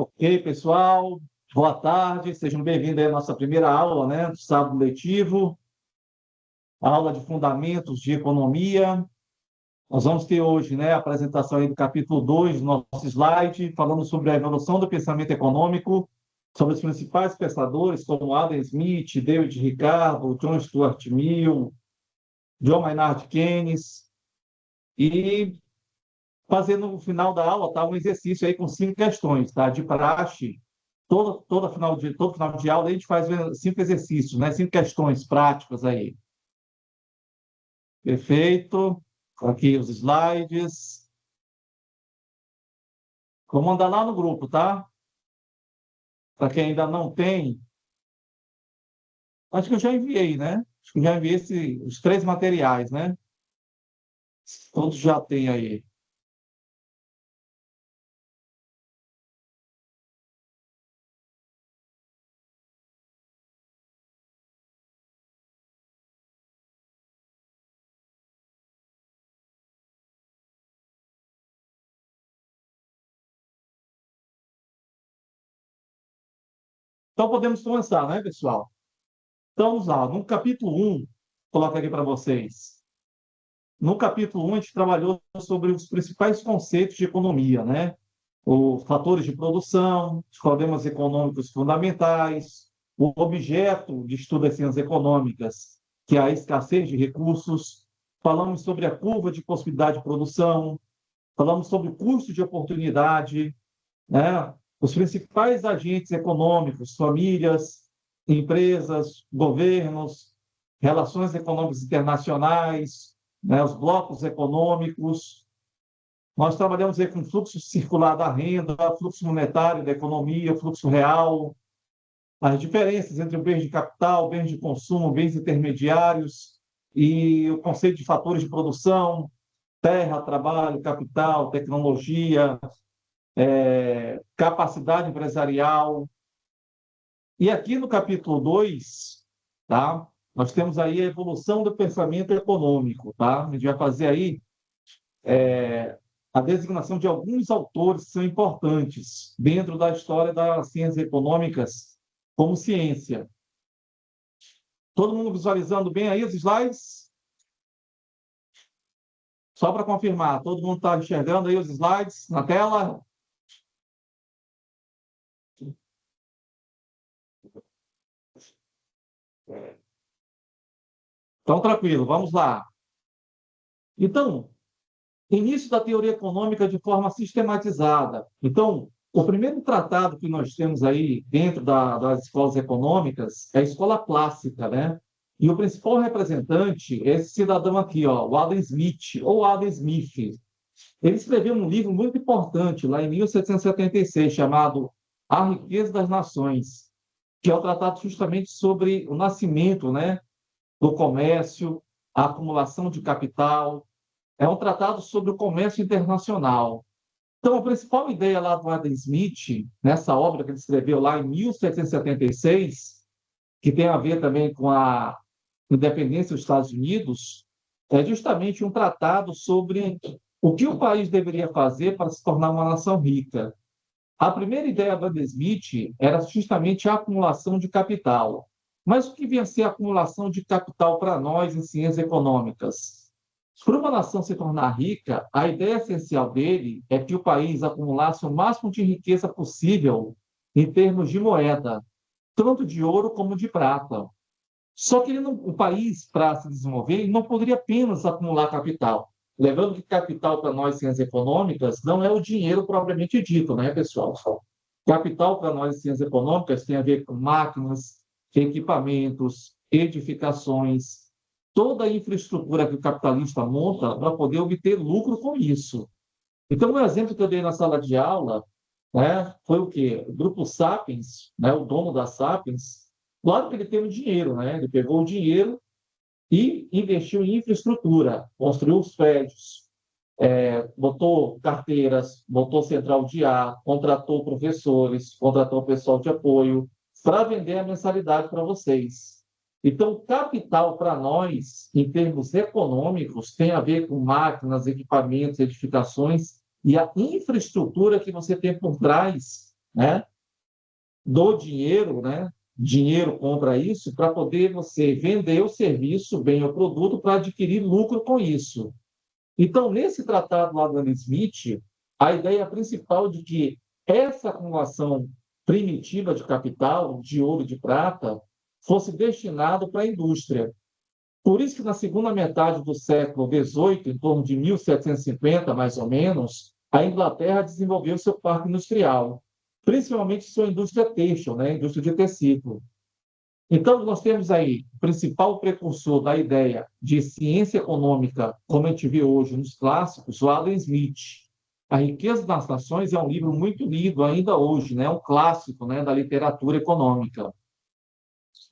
Ok, pessoal, boa tarde, sejam bem-vindos à nossa primeira aula, né, do sábado letivo, a aula de Fundamentos de Economia. Nós vamos ter hoje, né, a apresentação aí do capítulo 2 do nosso slide, falando sobre a evolução do pensamento econômico, sobre os principais pensadores, como Adam Smith, David Ricardo, John Stuart Mill, John Maynard Keynes, e fazendo no final da aula, tá, um exercício aí com 5 questões, tá, de praxe. Todo final de aula a gente faz 5 exercícios, né? 5 questões práticas aí. Perfeito. Aqui os slides. Vou mandar lá no grupo, tá? Para quem ainda não tem, acho que eu já enviei, né? Acho que já enviei os 3 materiais, né? Todos já têm aí. Então podemos começar, né, pessoal? Então vamos lá. No capítulo 1, coloco aqui para vocês. No capítulo 1, a gente trabalhou sobre os principais conceitos de economia, né? Os fatores de produção, os problemas econômicos fundamentais, o objeto de estudo das ciências econômicas, que é a escassez de recursos. Falamos sobre a curva de possibilidade de produção, falamos sobre o custo de oportunidade, né? Os principais agentes econômicos, famílias, empresas, governos, relações econômicas internacionais, né? Os blocos econômicos. Nós trabalhamos aí com fluxo circular da renda, fluxo monetário da economia, fluxo real, as diferenças entre bens de capital, bens de consumo, bens intermediários e o conceito de fatores de produção, terra, trabalho, capital, tecnologia, capacidade empresarial. E aqui no capítulo 2, tá? Nós temos aí a evolução do pensamento econômico, tá? A gente vai fazer aí a designação de alguns autores que são importantes dentro da história das ciências econômicas como ciência. Todo mundo visualizando bem aí os slides? Só para confirmar, todo mundo está enxergando aí os slides na tela? Então, tranquilo, vamos lá. Então, início da teoria econômica de forma sistematizada. Então, o primeiro tratado que nós temos aí dentro das escolas econômicas é a escola clássica, né? E o principal representante é esse cidadão aqui, ó, o Adam Smith, ou Adam Smith. Ele escreveu um livro muito importante, lá em 1776, chamado A Riqueza das Nações, que é um tratado justamente sobre o nascimento, né, do comércio, a acumulação de capital. É um tratado sobre o comércio internacional. Então, a principal ideia lá do Adam Smith, nessa obra que ele escreveu lá em 1776, que tem a ver também com a independência dos Estados Unidos, é justamente um tratado sobre o que o país deveria fazer para se tornar uma nação rica. A primeira ideia do Adam Smith era justamente a acumulação de capital. Mas o que vinha a ser a acumulação de capital para nós em ciências econômicas? Para uma nação se tornar rica, a ideia essencial dele é que o país acumulasse o máximo de riqueza possível em termos de moeda, tanto de ouro como de prata. Só que o país, para se desenvolver, não poderia apenas acumular capital. Lembrando que capital para nós, ciências econômicas, não é o dinheiro propriamente dito, né, pessoal? Capital para nós, ciências econômicas, tem a ver com máquinas, equipamentos, edificações, toda a infraestrutura que o capitalista monta para poder obter lucro com isso. Então, um exemplo que eu dei na sala de aula, né, foi o quê? O grupo Sapiens, né, o dono da Sapiens, claro que ele teve dinheiro, né? Ele pegou o dinheiro e investiu em infraestrutura, construiu os prédios, botou carteiras, botou central de ar, contratou professores, contratou pessoal de apoio para vender a mensalidade para vocês. Então, capital para nós, em termos econômicos, tem a ver com máquinas, equipamentos, edificações e a infraestrutura que você tem por trás né, do dinheiro, né? Dinheiro compra isso para poder você vender o serviço, o bem ou produto para adquirir lucro com isso. Então, nesse tratado lá do Adam Smith, a ideia principal de que essa acumulação primitiva de capital, de ouro e de prata, fosse destinado para a indústria. Por isso que na segunda metade do século XVIII, em torno de 1750, mais ou menos, a Inglaterra desenvolveu seu parque industrial, principalmente sua indústria têxtil, né, indústria de tecido. Então, nós temos aí o principal precursor da ideia de ciência econômica, como a gente vê hoje nos clássicos, o Adam Smith. A Riqueza das Nações é um livro muito lido ainda hoje, né? Um clássico, né, da literatura econômica.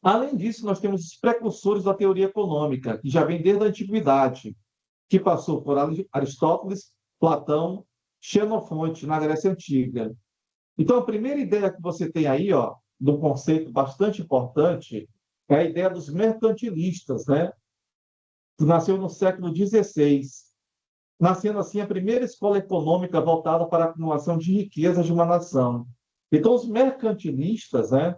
Além disso, nós temos os precursores da teoria econômica, que já vem desde a antiguidade, que passou por Aristóteles, Platão, Xenofonte, na Grécia Antiga. Então, a primeira ideia que você tem aí, ó, do conceito bastante importante, é a ideia dos mercantilistas, né? Que nasceu no século XVI, nascendo assim a primeira escola econômica voltada para a acumulação de riquezas de uma nação. Então, os mercantilistas, né,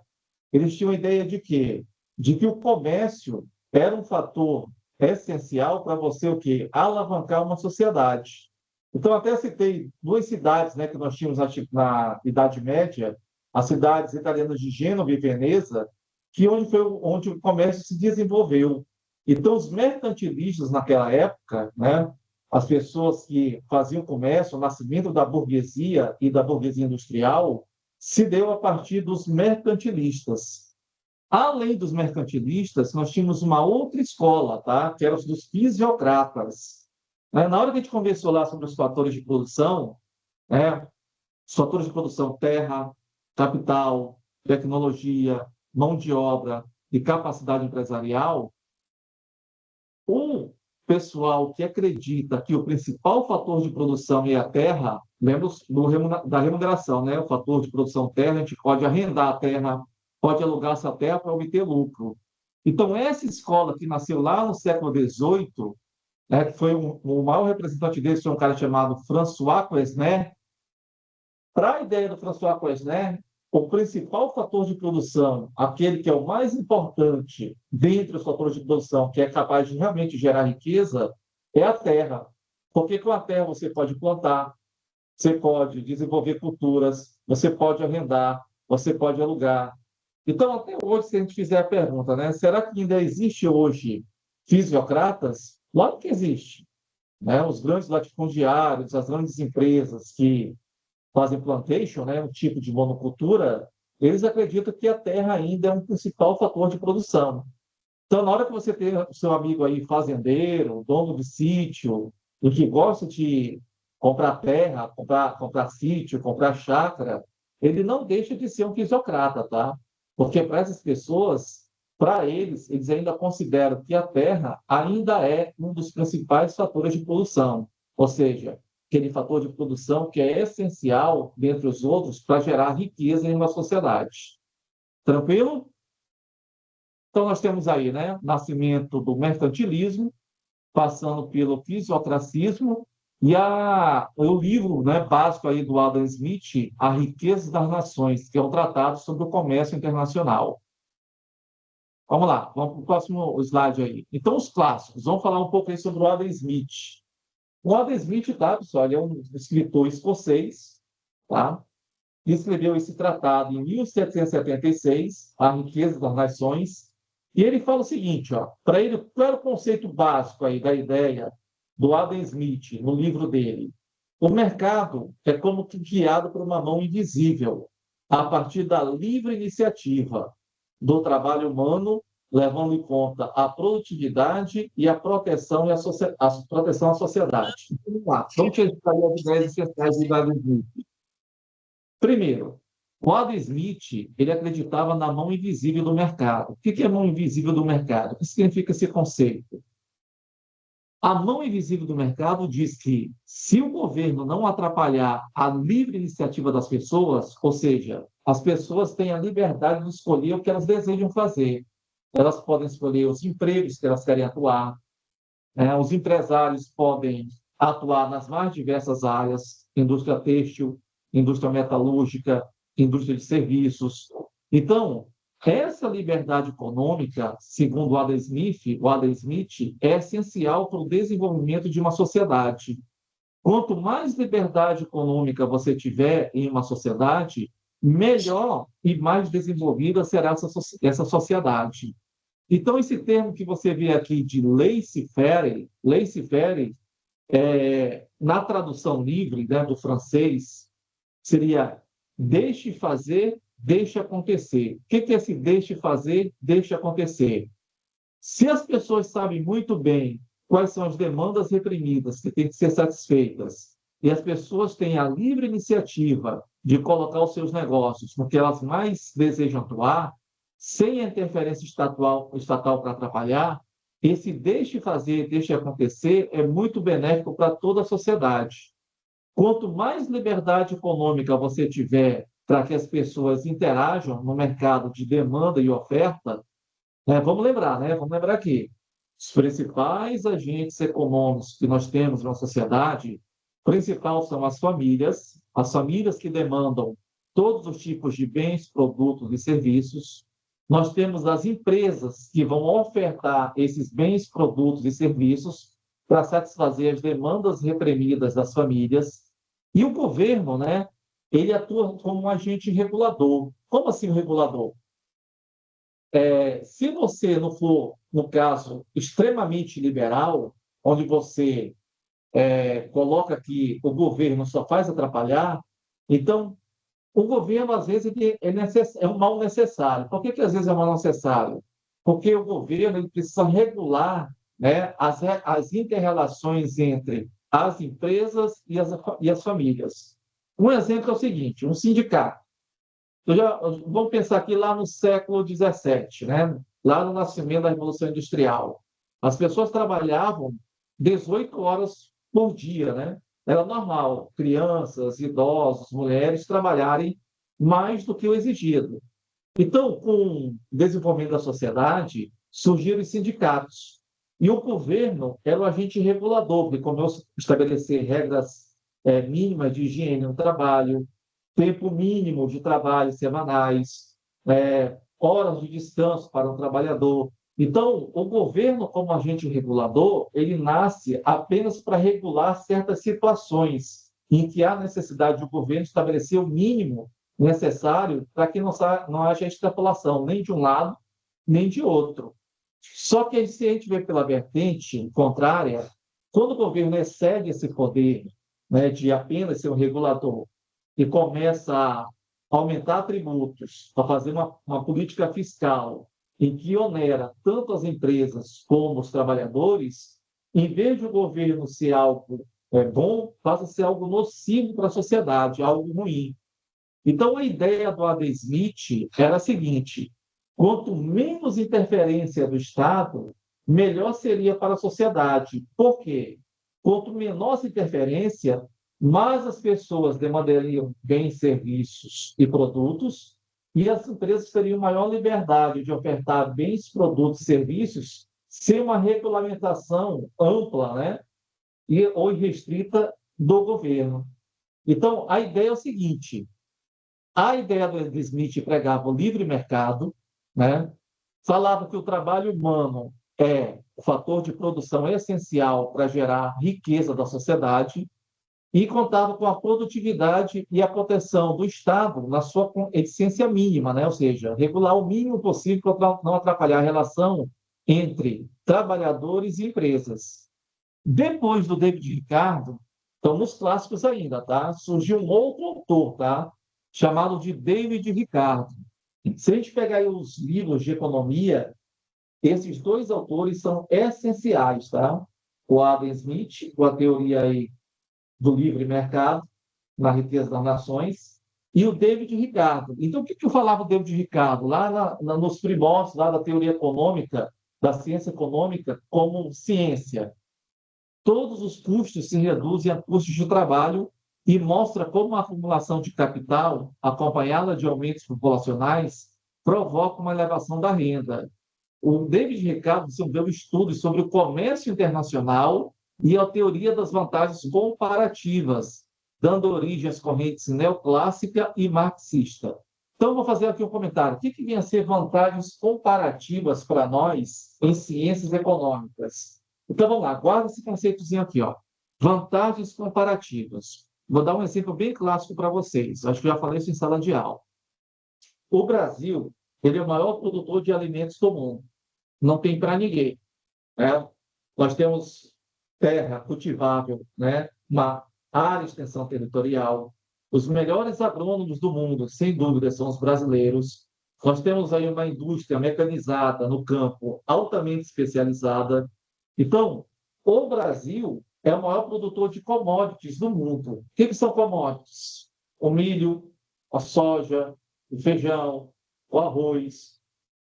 eles tinham a ideia de quê? De que o comércio era um fator essencial para você o quê? Alavancar uma sociedade. Então, até citei duas cidades, né, que nós tínhamos na Idade Média, as cidades italianas de Gênova e Veneza, que onde o comércio se desenvolveu. Então, os mercantilistas naquela época, né, as pessoas que faziam comércio, o nascimento da burguesia e da burguesia industrial, se deu a partir dos mercantilistas. Além dos mercantilistas, nós tínhamos uma outra escola, tá? Que era os dos fisiocratas. Na hora que a gente conversou lá sobre os fatores de produção, né? Os fatores de produção, terra, capital, tecnologia, mão de obra e capacidade empresarial, o pessoal que acredita que o principal fator de produção é a terra, lembra da remuneração, né? O fator de produção terra, a gente pode arrendar a terra, pode alugar essa terra para obter lucro. Então, essa escola que nasceu lá no século XVIII, né, que foi o maior representante desse, foi um cara chamado François Quesnel. Para a ideia do François Quesnel, o principal fator de produção, aquele que é o mais importante dentre os fatores de produção, que é capaz de realmente gerar riqueza, é a terra. Porque com a terra você pode plantar, você pode desenvolver culturas, você pode arrendar, você pode alugar. Então, até hoje, se a gente fizer a pergunta, né, será que ainda existe hoje fisiocratas? Claro que existe. Né? Os grandes latifundiários, as grandes empresas que fazem plantation, né, um tipo de monocultura, eles acreditam que a terra ainda é um principal fator de produção. Então, na hora que você tem o seu amigo aí fazendeiro, dono de sítio, e que gosta de comprar terra, comprar sítio, comprar chácara, ele não deixa de ser um fisiocrata, tá? Porque para essas pessoas, para eles ainda consideram que a terra ainda é um dos principais fatores de produção. Ou seja, aquele fator de produção que é essencial, dentre os outros, para gerar riqueza em uma sociedade. Tranquilo? Então, nós temos aí, né, nascimento do mercantilismo, passando pelo fisiocracismo, e o livro, né, básico aí do Adam Smith, A Riqueza das Nações, que é um tratado sobre o comércio internacional. Vamos lá, vamos para o próximo slide aí. Então, os clássicos, vamos falar um pouco aí sobre o Adam Smith. O Adam Smith, tá, pessoal, ele é um escritor escocês, tá? E escreveu esse tratado em 1776, A Riqueza das Nações, e ele fala o seguinte, ó, para ele, qual era o conceito básico aí da ideia do Adam Smith no livro dele? O mercado é como que guiado por uma mão invisível, a partir da livre iniciativa do trabalho humano, levando em conta a produtividade e a proteção, a proteção à sociedade. Vamos lá, vamos testar as ideias essenciais do Adam Smith. Primeiro, o Adam Smith, ele acreditava na mão invisível do mercado. O que é a mão invisível do mercado? O que significa esse conceito? A mão invisível do mercado diz que, se o governo não atrapalhar a livre iniciativa das pessoas, ou seja, as pessoas têm a liberdade de escolher o que elas desejam fazer. Elas podem escolher os empregos que elas querem atuar, né? Os empresários podem atuar nas mais diversas áreas, indústria têxtil, indústria metalúrgica, indústria de serviços. Então, essa liberdade econômica, segundo o Adam Smith, é essencial para o desenvolvimento de uma sociedade. Quanto mais liberdade econômica você tiver em uma sociedade, melhor e mais desenvolvida será essa sociedade. Então, esse termo que você vê aqui de laissez-faire, na tradução livre, né, do francês, seria deixe fazer, deixe acontecer. O que é esse deixe fazer, deixe acontecer? Se as pessoas sabem muito bem quais são as demandas reprimidas que têm que ser satisfeitas, e as pessoas têm a livre iniciativa de colocar os seus negócios no que elas mais desejam atuar, sem a interferência estatal para atrapalhar, esse deixe fazer, deixe acontecer é muito benéfico para toda a sociedade. Quanto mais liberdade econômica você tiver para que as pessoas interajam no mercado de demanda e oferta, vamos lembrar, né? Vamos lembrar aqui, os principais agentes econômicos que nós temos na sociedade, principal são as famílias que demandam todos os tipos de bens, produtos e serviços. Nós temos as empresas que vão ofertar esses bens, produtos e serviços para satisfazer as demandas reprimidas das famílias. E o governo, né? Ele atua como um agente regulador. Como assim o regulador? Se você não for, no caso, extremamente liberal, onde você coloca que o governo só faz atrapalhar, então o governo, às vezes, é um mal necessário. Por que às vezes é um mal necessário? Porque o governo ele precisa regular, né, as inter-relações entre as empresas e as famílias. Um exemplo é o seguinte, um sindicato. Vamos pensar aqui lá no século XVII, né? Lá no nascimento da Revolução Industrial. As pessoas trabalhavam 18 horas por dia, né? Era normal crianças, idosos, mulheres trabalharem mais do que o exigido. Então, com o desenvolvimento da sociedade, surgiram os sindicatos. E o governo era o agente regulador, que começou a estabelecer regras mínimas de higiene no trabalho, tempo mínimo de trabalho semanais, horas de descanso para o trabalhador. Então, o governo, como agente regulador, ele nasce apenas para regular certas situações em que há necessidade do governo estabelecer o mínimo necessário para que não haja extrapolação, nem de um lado, nem de outro. Só que se a gente vê pela vertente contrária, quando o governo excede esse poder, né, de apenas ser um regulador e começa a aumentar tributos, a fazer uma política fiscal em que onera tanto as empresas como os trabalhadores, em vez de o governo ser algo bom, passa a ser algo nocivo para a sociedade, algo ruim. Então, a ideia do Adam Smith era a seguinte: quanto menos interferência do Estado, melhor seria para a sociedade. Por quê? Quanto menor essa interferência, mais as pessoas demandariam bens, serviços e produtos, e as empresas teriam maior liberdade de ofertar bens, produtos e serviços sem uma regulamentação ampla, né? Ou irrestrita do governo. Então, a ideia é o seguinte: a ideia do Smith pregava o livre mercado, né? Falava que o trabalho humano é o fator de produção essencial para gerar riqueza da sociedade e contava com a produtividade e a proteção do Estado na sua eficiência mínima, né? Ou seja, regular o mínimo possível para não atrapalhar a relação entre trabalhadores e empresas. Depois do David Ricardo, estão nos clássicos ainda, tá? Surgiu um outro autor, tá? Chamado de David Ricardo. Se a gente pegar aí os livros de economia, esses dois autores são essenciais, tá? O Adam Smith, com a teoria aí do livre mercado, na riqueza das nações, e o David Ricardo. Então, o que eu falava do David Ricardo? Lá nos primórdios lá da teoria econômica, da ciência econômica, como ciência. Todos os custos se reduzem a custos de trabalho e mostra como a acumulação de capital, acompanhada de aumentos populacionais, provoca uma elevação da renda. O David Ricardo desenvolveu estudos sobre o comércio internacional e a teoria das vantagens comparativas. dando origem às correntes neoclássica e marxista. Então, vou fazer aqui um comentário. O que vem a ser vantagens comparativas para nós em ciências econômicas? Então, vamos lá, guarda esse conceitozinho aqui, ó. Vantagens comparativas. Vou dar um exemplo bem clássico para vocês. Acho que já falei isso em sala de aula. O Brasil, ele é o maior produtor de alimentos do mundo. Não tem para ninguém, né? Nós temos terra cultivável, né? Uma área de extensão territorial. Os melhores agrônomos do mundo, sem dúvida, são os brasileiros. Nós temos aí uma indústria mecanizada no campo, altamente especializada. Então, o Brasil é o maior produtor de commodities do mundo. O que são commodities? O milho, a soja, o feijão, o arroz.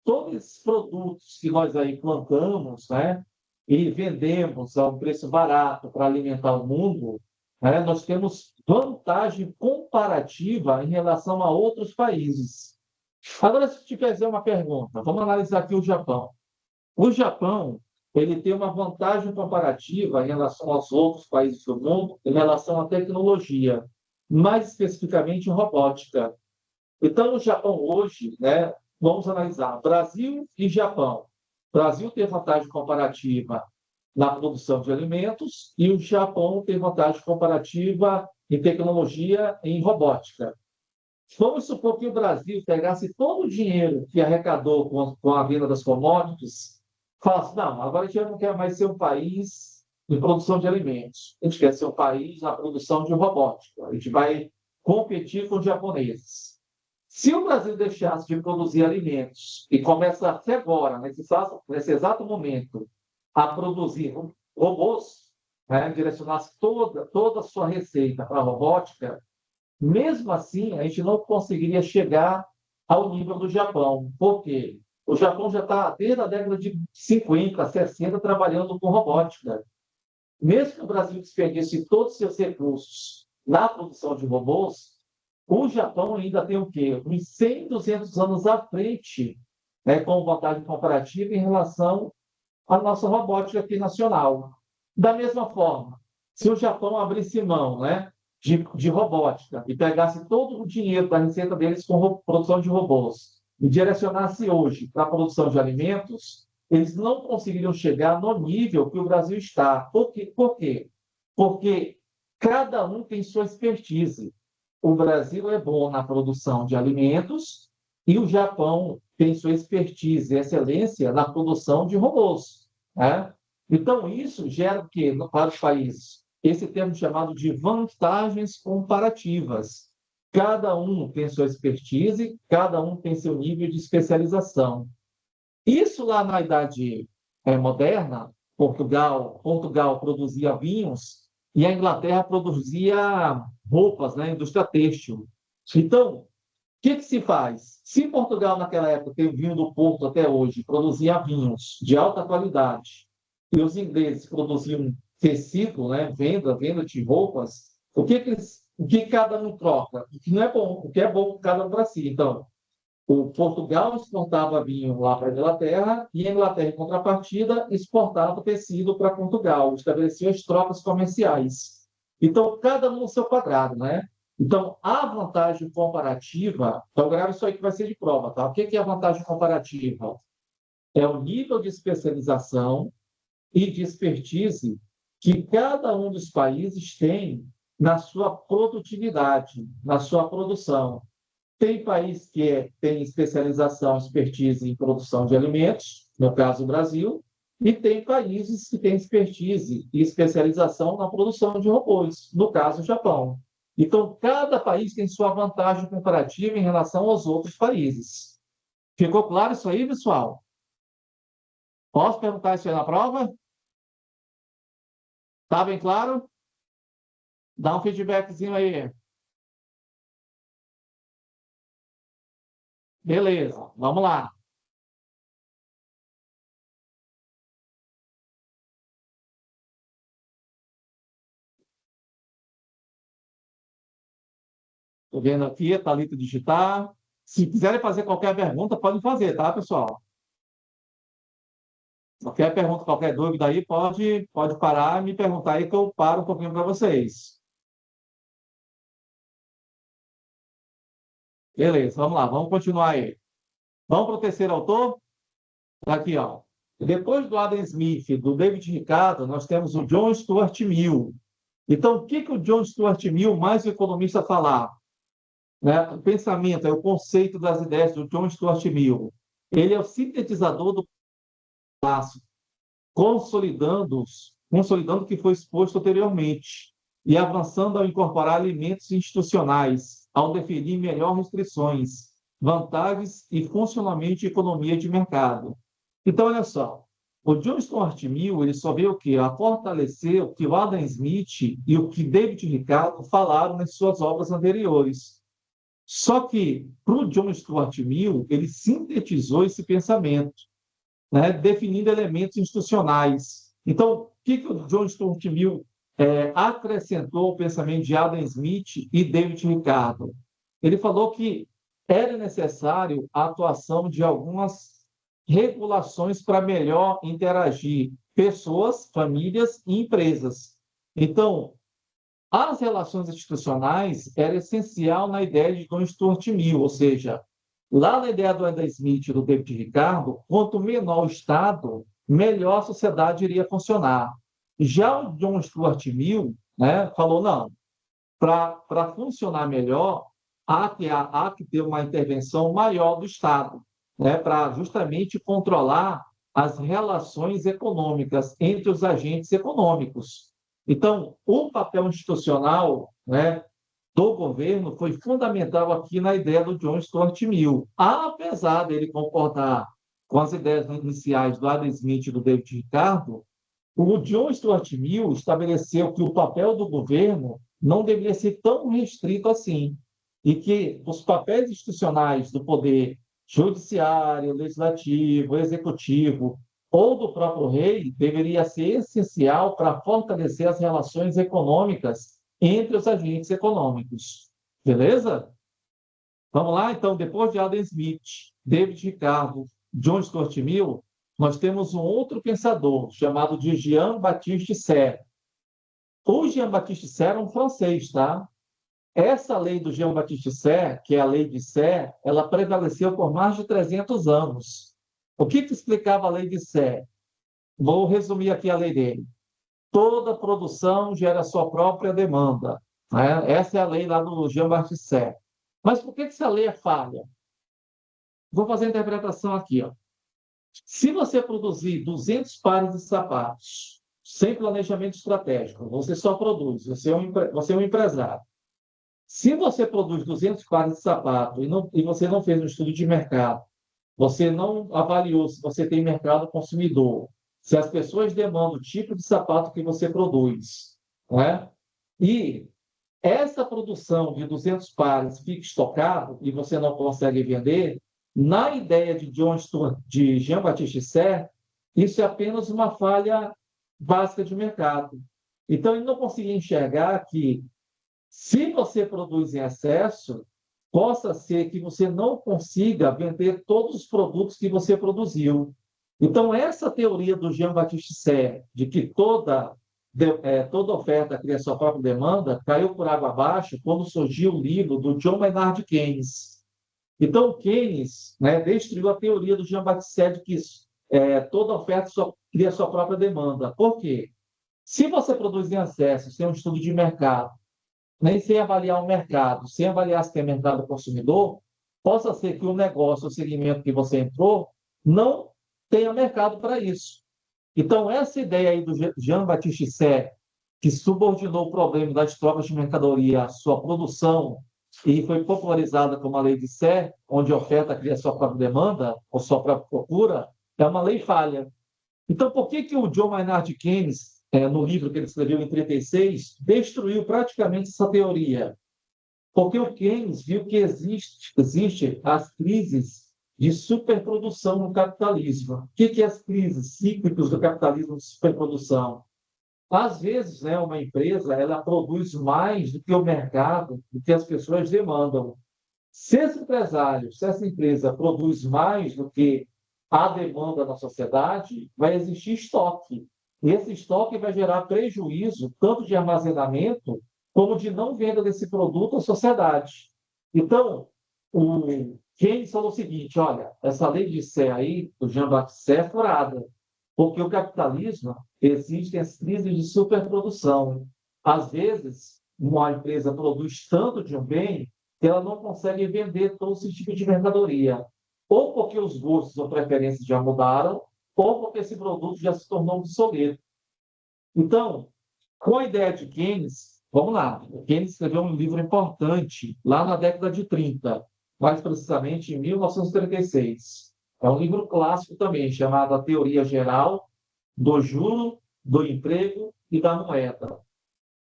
Todos esses produtos que nós aí plantamos, né, e vendemos a um preço barato para alimentar o mundo, né, nós temos vantagem comparativa em relação a outros países. Agora, se eu te fizer uma pergunta, vamos analisar aqui o Japão. O Japão, ele tem uma vantagem comparativa em relação aos outros países do mundo, em relação à tecnologia, mais especificamente em robótica. Então, o Japão hoje, né, vamos analisar Brasil e Japão. O Brasil tem vantagem comparativa na produção de alimentos e o Japão tem vantagem comparativa em tecnologia e em robótica. Vamos supor que o Brasil pegasse todo o dinheiro que arrecadou com a venda das commodities, falasse, não, agora a gente não quer mais ser um país de produção de alimentos, a gente quer ser um país na produção de robótica, a gente vai competir com os japoneses. Se o Brasil deixasse de produzir alimentos e começasse agora, nesse exato momento, a produzir robôs, né, direcionasse toda a sua receita para a robótica, mesmo assim, a gente não conseguiria chegar ao nível do Japão. Por quê? O Japão já está, desde a década de 50, 60, trabalhando com robótica. Mesmo que o Brasil desperdice todos os seus recursos na produção de robôs, o Japão ainda tem o quê? Uns 100, 200 anos à frente, né, com vantagem comparativa em relação à nossa robótica aqui nacional. Da mesma forma, se o Japão abrisse mão, né, de robótica e pegasse todo o dinheiro da receita deles com produção de robôs e direcionasse hoje para a produção de alimentos, eles não conseguiriam chegar no nível que o Brasil está. Por quê? Porque cada um tem sua expertise. O Brasil é bom na produção de alimentos e o Japão tem sua expertise e excelência na produção de robôs, né? Então, isso gera o quê para os países? Esse termo chamado de vantagens comparativas. Cada um tem sua expertise, cada um tem seu nível de especialização. Isso lá na Idade Moderna, Portugal produzia vinhos e a Inglaterra produzia roupas, né, indústria têxtil. Então, o que se faz? Se Portugal, naquela época, tem vinho do Porto até hoje, produzia vinhos de alta qualidade, e os ingleses produziam tecido, né, venda de roupas, o que cada um troca? O que não é bom, o que é bom cada um para si. Então, o Portugal exportava vinho lá para a Inglaterra e a Inglaterra, em contrapartida, exportava tecido para Portugal, estabelecia as trocas comerciais. Então, cada um no seu quadrado, né? Então, a vantagem comparativa, então grave isso aí que vai ser de prova, tá? O que é a vantagem comparativa? É o nível de especialização e de expertise que cada um dos países tem na sua produtividade, na sua produção. Tem país que tem especialização, expertise em produção de alimentos, no caso o Brasil, e tem países que têm expertise e especialização na produção de robôs, no caso o Japão. Então, cada país tem sua vantagem comparativa em relação aos outros países. Ficou claro isso aí, pessoal? Posso perguntar isso aí na prova? Está bem claro? Dá um feedbackzinho aí. Beleza, vamos lá. Estou vendo aqui, Thalita digitar. Se quiserem fazer qualquer pergunta, podem fazer, tá, pessoal? Qualquer pergunta, qualquer dúvida aí, pode parar e me perguntar aí que eu paro um pouquinho para vocês. Beleza, vamos lá, vamos continuar aí. Vamos para o terceiro autor? Tá aqui, ó. Depois do Adam Smith e do David Ricardo, nós temos o John Stuart Mill. Então, o que o John Stuart Mill, mais o economista, falar? Né? O pensamento, é o conceito das ideias do John Stuart Mill. Ele é o sintetizador do clássico, consolidando o que foi exposto anteriormente e avançando ao incorporar elementos institucionais, ao definir melhor restrições, vantagens e funcionamento de economia de mercado. Então, olha só, o John Stuart Mill ele só veio o quê? A fortalecer o que o Adam Smith e o que David Ricardo falaram nas suas obras anteriores. Só que, para o John Stuart Mill, ele sintetizou esse pensamento, né, definindo elementos institucionais. Então, o que o John Stuart Mill acrescentou ao pensamento de Adam Smith e David Ricardo? Ele falou que era necessário a atuação de algumas regulações para melhor interagir pessoas, famílias e empresas. Então, as relações institucionais eram essencial na ideia de John Stuart Mill, ou seja, lá na ideia do Adam Smith e do David Ricardo, quanto menor o Estado, melhor a sociedade iria funcionar. Já o John Stuart Mill, né, falou, não, para funcionar melhor, há que ter uma intervenção maior do Estado, né, para justamente controlar as relações econômicas entre os agentes econômicos. Então, o papel institucional, né, do governo foi fundamental aqui na ideia do John Stuart Mill. Apesar dele concordar com as ideias iniciais do Adam Smith e do David Ricardo, o John Stuart Mill estabeleceu que o papel do governo não deveria ser tão restrito assim, e que os papéis institucionais do poder judiciário, legislativo, executivo ou do próprio rei deveria ser essencial para fortalecer as relações econômicas entre os agentes econômicos. Beleza? Vamos lá, então, depois de Adam Smith, David Ricardo, John Stuart Mill, nós temos um outro pensador chamado de Jean-Baptiste Say. O Jean-Baptiste Say era um francês, tá? Essa lei do Jean-Baptiste Say, que é a lei de Say, ela prevaleceu por mais de 300 anos. O que explicava a lei de Say? Vou resumir aqui a lei dele. Toda produção gera sua própria demanda, né? Essa é a lei lá do Jean-Baptiste Say. Mas por que essa lei é falha? Vou fazer a interpretação aqui, ó. Se você produzir 200 pares de sapatos, sem planejamento estratégico, você só produz, você é um empresário. Se você produz 200 pares de sapato e você não fez um estudo de mercado, você não avaliou se você tem mercado consumidor, se as pessoas demandam o tipo de sapato que você produz, não é? E essa produção de 200 pares fica estocado e você não consegue vender, na ideia de de Jean-Baptiste Say, isso é apenas uma falha básica de mercado. Então, ele não conseguia enxergar que, se você produz em excesso, possa ser que você não consiga vender todos os produtos que você produziu. Então, essa teoria do Jean-Baptiste Say, de que toda oferta cria sua própria demanda, caiu por água abaixo quando surgiu o livro do John Maynard Keynes. Então, Keynes, né, destruiu a teoria do Jean-Baptiste Say de que toda oferta cria sua própria demanda. Por quê? Se você produz em excesso, sem um estudo de mercado, nem sem avaliar o mercado, sem avaliar se tem mercado consumidor, possa ser que o negócio, o segmento que você entrou, não tenha mercado para isso. Então, essa ideia aí do Jean-Baptiste Say, que subordinou o problema das trocas de mercadoria à sua produção e foi popularizada como a lei de Say, onde a oferta cria sua própria demanda ou sua própria procura, é uma lei falha. Então, por que o John Maynard Keynes, no livro que ele escreveu em 1936, destruiu praticamente essa teoria? Porque o Keynes viu que existe as crises de superprodução no capitalismo. O que é as crises cíclicas do capitalismo de superprodução? Às vezes, né, uma empresa ela produz mais do que o mercado, do que as pessoas demandam. Se esse empresário, se essa empresa produz mais do que a demanda da sociedade, vai existir estoque. E esse estoque vai gerar prejuízo, tanto de armazenamento, como de não venda desse produto à sociedade. Então, o Keynes falou o seguinte: olha, essa lei de Sé aí, do Jean-Baptiste Sé, é furada, porque o capitalismo existem as crises de superprodução. Às vezes, uma empresa produz tanto de um bem que ela não consegue vender todo esse tipo de mercadoria, ou porque os gostos ou preferências já mudaram, ou porque esse produto já se tornou obsoleto. Então, com a ideia de Keynes, vamos lá, o Keynes escreveu um livro importante lá na década de 30, mais precisamente em 1936. É um livro clássico também, chamado A Teoria Geral do Juro, do Emprego e da Moeda.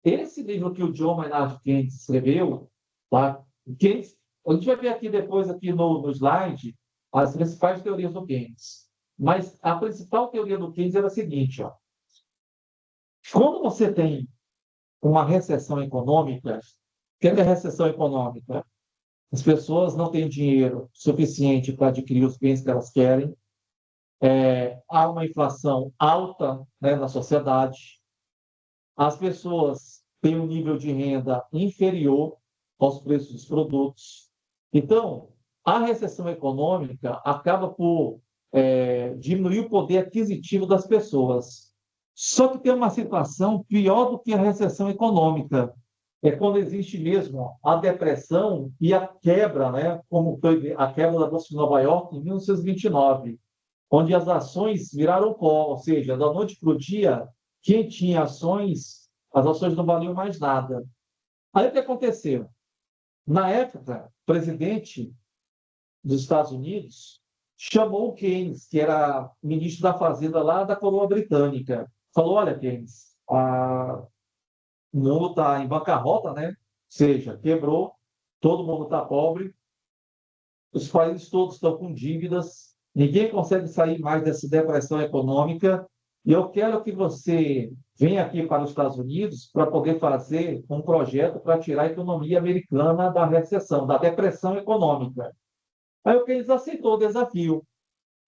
Esse livro que o John Maynard Keynes escreveu, tá? Keynes, a gente vai ver aqui depois, aqui no slide, as principais teorias do Keynes. Mas a principal teoria do Keynes era a seguinte, ó. Quando você tem uma recessão econômica, o que é recessão econômica? As pessoas não têm dinheiro suficiente para adquirir os bens que elas querem, há uma inflação alta, né, na sociedade, as pessoas têm um nível de renda inferior aos preços dos produtos. Então, a recessão econômica acaba por diminuir o poder aquisitivo das pessoas. Só que tem uma situação pior do que a recessão econômica. É quando existe mesmo a depressão e a quebra, né? Como foi a quebra da Bolsa de Nova York em 1929, onde as ações viraram pó, ou seja, da noite para o dia, quem tinha ações, as ações não valiam mais nada. Aí o que aconteceu? Na época, o presidente dos Estados Unidos chamou o Keynes, que era ministro da Fazenda lá da coroa britânica. Falou: olha, Keynes, o mundo está em bancarrota, né? Ou seja, quebrou, todo mundo está pobre, os países todos estão com dívidas, ninguém consegue sair mais dessa depressão econômica, e eu quero que você venha aqui para os Estados Unidos para poder fazer um projeto para tirar a economia americana da recessão, da depressão econômica. Aí o Keynes aceitou o desafio,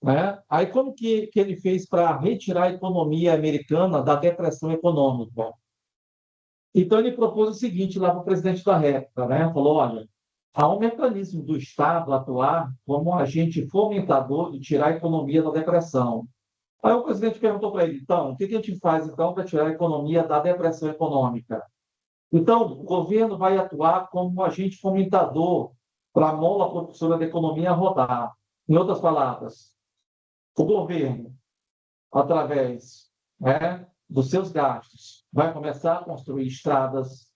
né? Aí como que ele fez para retirar a economia americana da depressão econômica? Então ele propôs o seguinte lá para o presidente da República, né? Falou: olha, há um mecanismo do Estado atuar como agente fomentador de tirar a economia da depressão. Aí o presidente perguntou para ele: então, o que a gente faz então para tirar a economia da depressão econômica? Então, o governo vai atuar como agente fomentador para a mola propulsora da economia rodar. Em outras palavras, o governo, através, né, dos seus gastos, vai começar a construir estradas,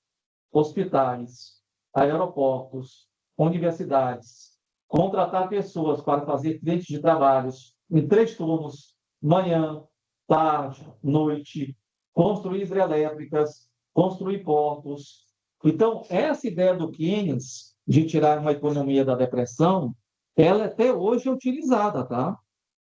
hospitais, aeroportos, universidades, contratar pessoas para fazer frentes de trabalhos em 3 turnos, manhã, tarde, noite, construir hidrelétricas, construir portos. Então, essa ideia do Keynes de tirar uma economia da depressão, ela até hoje é utilizada, tá?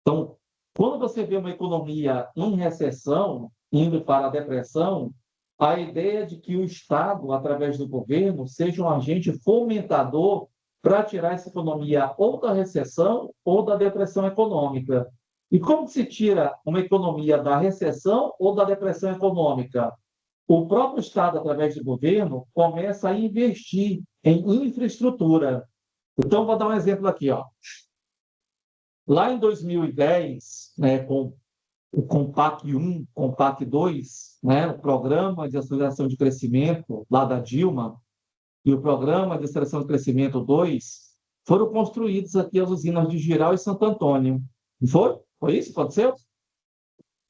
Então, quando você vê uma economia em recessão, indo para a depressão, a ideia de que o Estado, através do governo, seja um agente fomentador para tirar essa economia ou da recessão ou da depressão econômica. E como se tira uma economia da recessão ou da depressão econômica? O próprio Estado, através do governo, começa a investir em infraestrutura. Então, vou dar um exemplo aqui, ó. Lá em 2010, né, com o Compac 1, Compac 2, né, o Programa de Aceleração de Crescimento, lá da Dilma, e o Programa de Aceleração de Crescimento 2, foram construídos aqui as usinas de Giral e Santo Antônio. Não foi? Foi isso que aconteceu?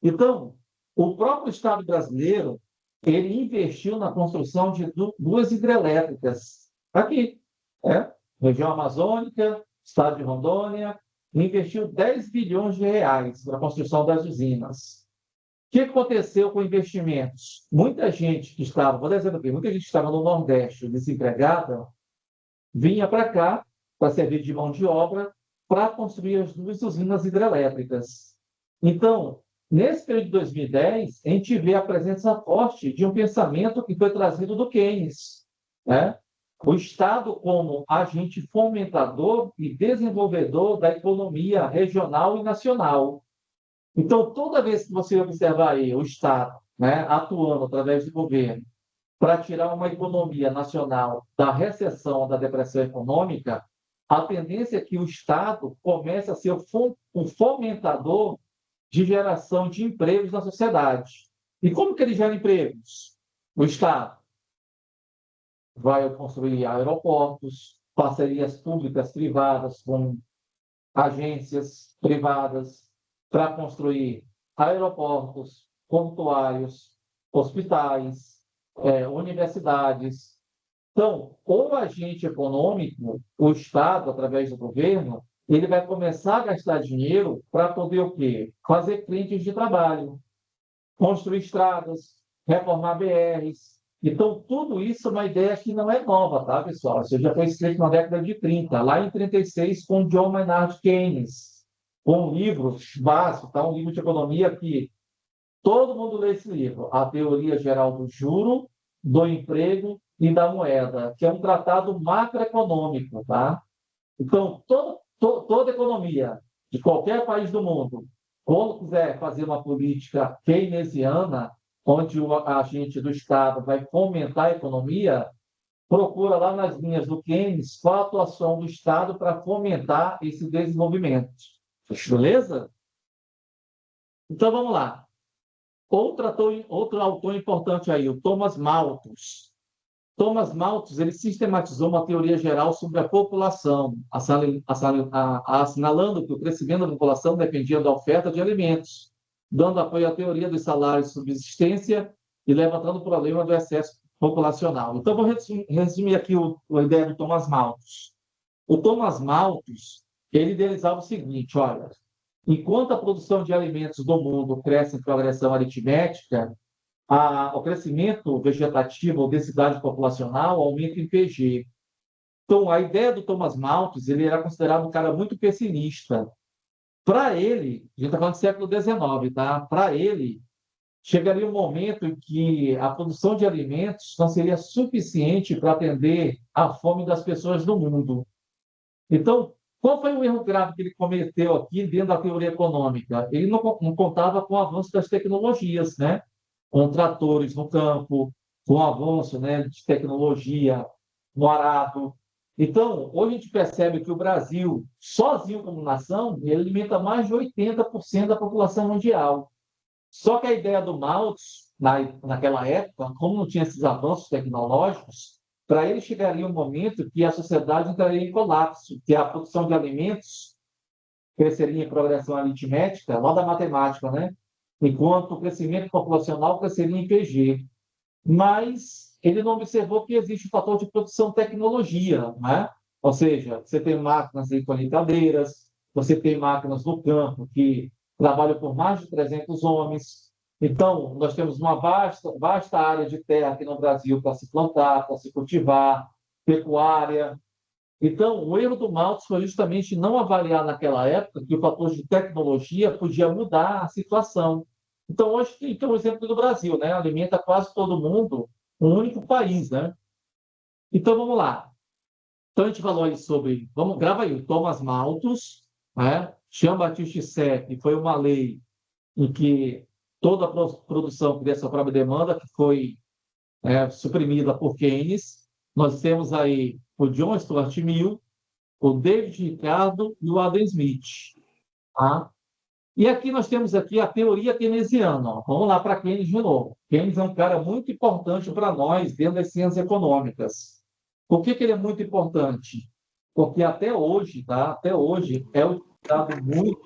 Então, o próprio Estado brasileiro, ele investiu na construção de duas hidrelétricas aqui, região amazônica, Estado de Rondônia, investiu 10 bilhões de reais para a construção das usinas. O que aconteceu com investimentos? Muita gente que estava, vou dizer aqui, muita gente que estava no Nordeste desempregada, vinha para cá para servir de mão de obra para construir as duas usinas hidrelétricas. Então, nesse período de 2010, a gente vê a presença forte de um pensamento que foi trazido do Keynes, né? O Estado como agente fomentador e desenvolvedor da economia regional e nacional. Então, toda vez que você observar aí o Estado, né, atuando através do governo para tirar uma economia nacional da recessão, da depressão econômica, a tendência é que o Estado comece a ser o fomentador de geração de empregos na sociedade. E como que ele gera empregos? O Estado vai construir aeroportos, parcerias públicas privadas com agências privadas para construir aeroportos, portuários, hospitais, universidades. Então, o agente econômico, o Estado, através do governo, ele vai começar a gastar dinheiro para poder o quê? Fazer frentes de trabalho, construir estradas, reformar BRs. Então, tudo isso é uma ideia que não é nova, tá, pessoal? Isso já foi escrito na década de 30, lá em 36, com John Maynard Keynes, com um livro básico, tá? Um livro de economia que todo mundo lê esse livro, A Teoria Geral do Juro, do Emprego e da Moeda, que é um tratado macroeconômico, tá? Então, toda economia de qualquer país do mundo, quando quiser fazer uma política keynesiana, onde o agente do Estado vai fomentar a economia, procura lá nas linhas do Keynes qual a atuação do Estado para fomentar esse desenvolvimento. Beleza? Então, vamos lá. Outro autor importante aí, o Thomas Malthus. Thomas Malthus ele sistematizou uma teoria geral sobre a população, assinalando que o crescimento da população dependia da oferta de alimentos, dando apoio à teoria dos salários de subsistência e levantando o problema do excesso populacional. Então, vou resumir aqui a ideia do Thomas Malthus. O Thomas Malthus ele idealizava o seguinte, olha, enquanto a produção de alimentos do mundo cresce em progressão aritmética, o crescimento vegetativo ou densidade populacional aumenta em PG. Então, a ideia do Thomas Malthus, ele era considerado um cara muito pessimista. Para ele, a gente está falando do século XIX, tá? Para ele, chegaria um momento em que a produção de alimentos não seria suficiente para atender à fome das pessoas do mundo. Então, qual foi o erro grave que ele cometeu aqui dentro da teoria econômica? Ele não contava com o avanço das tecnologias, né? Com tratores no campo, com o avanço, né, de tecnologia no arado. Então, hoje a gente percebe que o Brasil, sozinho como nação, ele alimenta mais de 80% da população mundial. Só que a ideia do Malthus, naquela época, como não tinha esses avanços tecnológicos, para ele chegaria um momento que a sociedade entraria em colapso, que a produção de alimentos cresceria em progressão aritmética, lá da matemática, né? Enquanto o crescimento populacional cresceria em PG. Mas ele não observou que existe o fator de produção tecnologia, né? Ou seja, você tem máquinas em colheitadeiras, você tem máquinas no campo que trabalham por mais de 300 homens. Então, nós temos uma vasta área de terra aqui no Brasil para se plantar, para se cultivar, pecuária. Então, o erro do Malthus foi justamente não avaliar naquela época que o fator de tecnologia podia mudar a situação. Então, hoje tem um exemplo do Brasil, né? Alimenta quase todo mundo, um único país, né? Então, vamos lá. Então, a gente falou aí sobre... grava aí, o Thomas Malthus, né? Jean-Baptiste Say, que foi uma lei em que toda a produção cria sua própria demanda, que foi suprimida por Keynes. Nós temos aí o John Stuart Mill, o David Ricardo e o Adam Smith. Tá? E aqui nós temos aqui a teoria keynesiana. Ó. Vamos lá para Keynes de novo. Keynes é um cara muito importante para nós dentro das ciências econômicas. Por que ele é muito importante? Porque até hoje, tá? Até hoje, é utilizado muito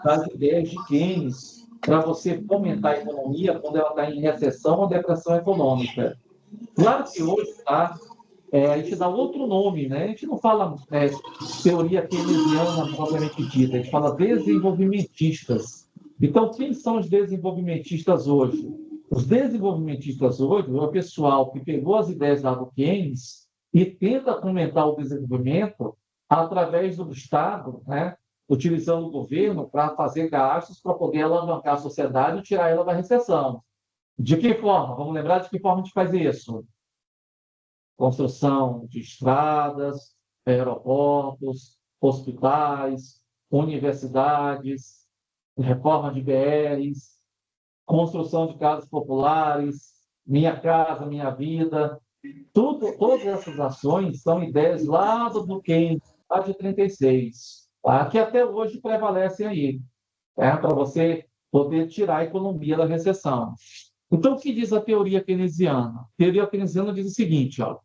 das ideias de Keynes para você fomentar a economia quando ela está em recessão ou depressão econômica. Claro que hoje, tá? A gente dá outro nome, né? A gente não fala teoria keynesiana propriamente dita, a gente fala desenvolvimentistas. Então, quem são os desenvolvimentistas hoje? Os desenvolvimentistas hoje é o pessoal que pegou as ideias lá do Keynes e tenta fomentar o desenvolvimento através do Estado, né? Utilizando o governo para fazer gastos para poder alavancar a sociedade e tirar ela da recessão. De que forma? Vamos lembrar de que forma a gente faz isso? Construção de estradas, aeroportos, hospitais, universidades, reforma de BRs, construção de casas populares, Minha Casa Minha Vida. Todas essas ações são ideias lá do Keynes, a de 36, tá? Que até hoje prevalecem aí, né? Para você poder tirar a economia da recessão. Então, o que diz a teoria keynesiana? A teoria keynesiana diz o seguinte, ó,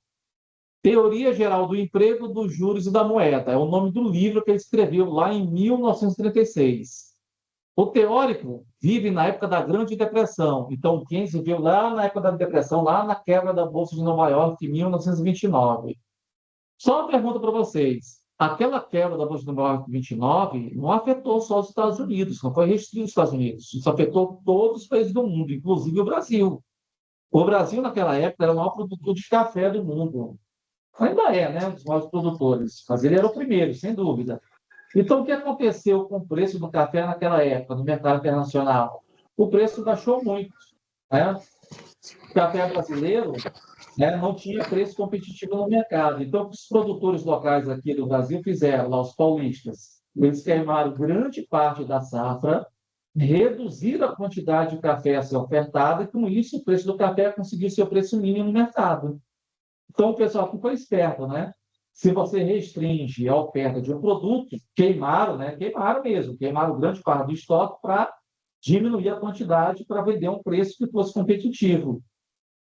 Teoria Geral do Emprego, dos Juros e da Moeda. É o nome do livro que ele escreveu lá em 1936. O teórico vive na época da Grande Depressão. Então, Keynes viveu lá na época da Depressão, lá na quebra da Bolsa de Nova York, em 1929. Só uma pergunta para vocês. Aquela quebra da Bolsa de Nova York em 29 não afetou só os Estados Unidos, não foi restrito aos Estados Unidos. Isso afetou todos os países do mundo, inclusive o Brasil. O Brasil, naquela época, era o maior produtor de café do mundo. Ainda é, né? Um dos maiores produtores. Mas ele era o primeiro, sem dúvida. Então, o que aconteceu com o preço do café naquela época, no mercado internacional? O preço baixou muito, né? O café brasileiro, né, não tinha preço competitivo no mercado. Então, o que os produtores locais aqui do Brasil fizeram, lá os paulistas, eles queimaram grande parte da safra, reduziram a quantidade de café a ser ofertada, e com isso o preço do café conseguiu seu preço mínimo no mercado. Então, o pessoal aqui foi esperto, né? Se você restringe a oferta de um produto, queimaram, né? Queimaram mesmo, queimaram grande parte do estoque para diminuir a quantidade para vender um preço que fosse competitivo.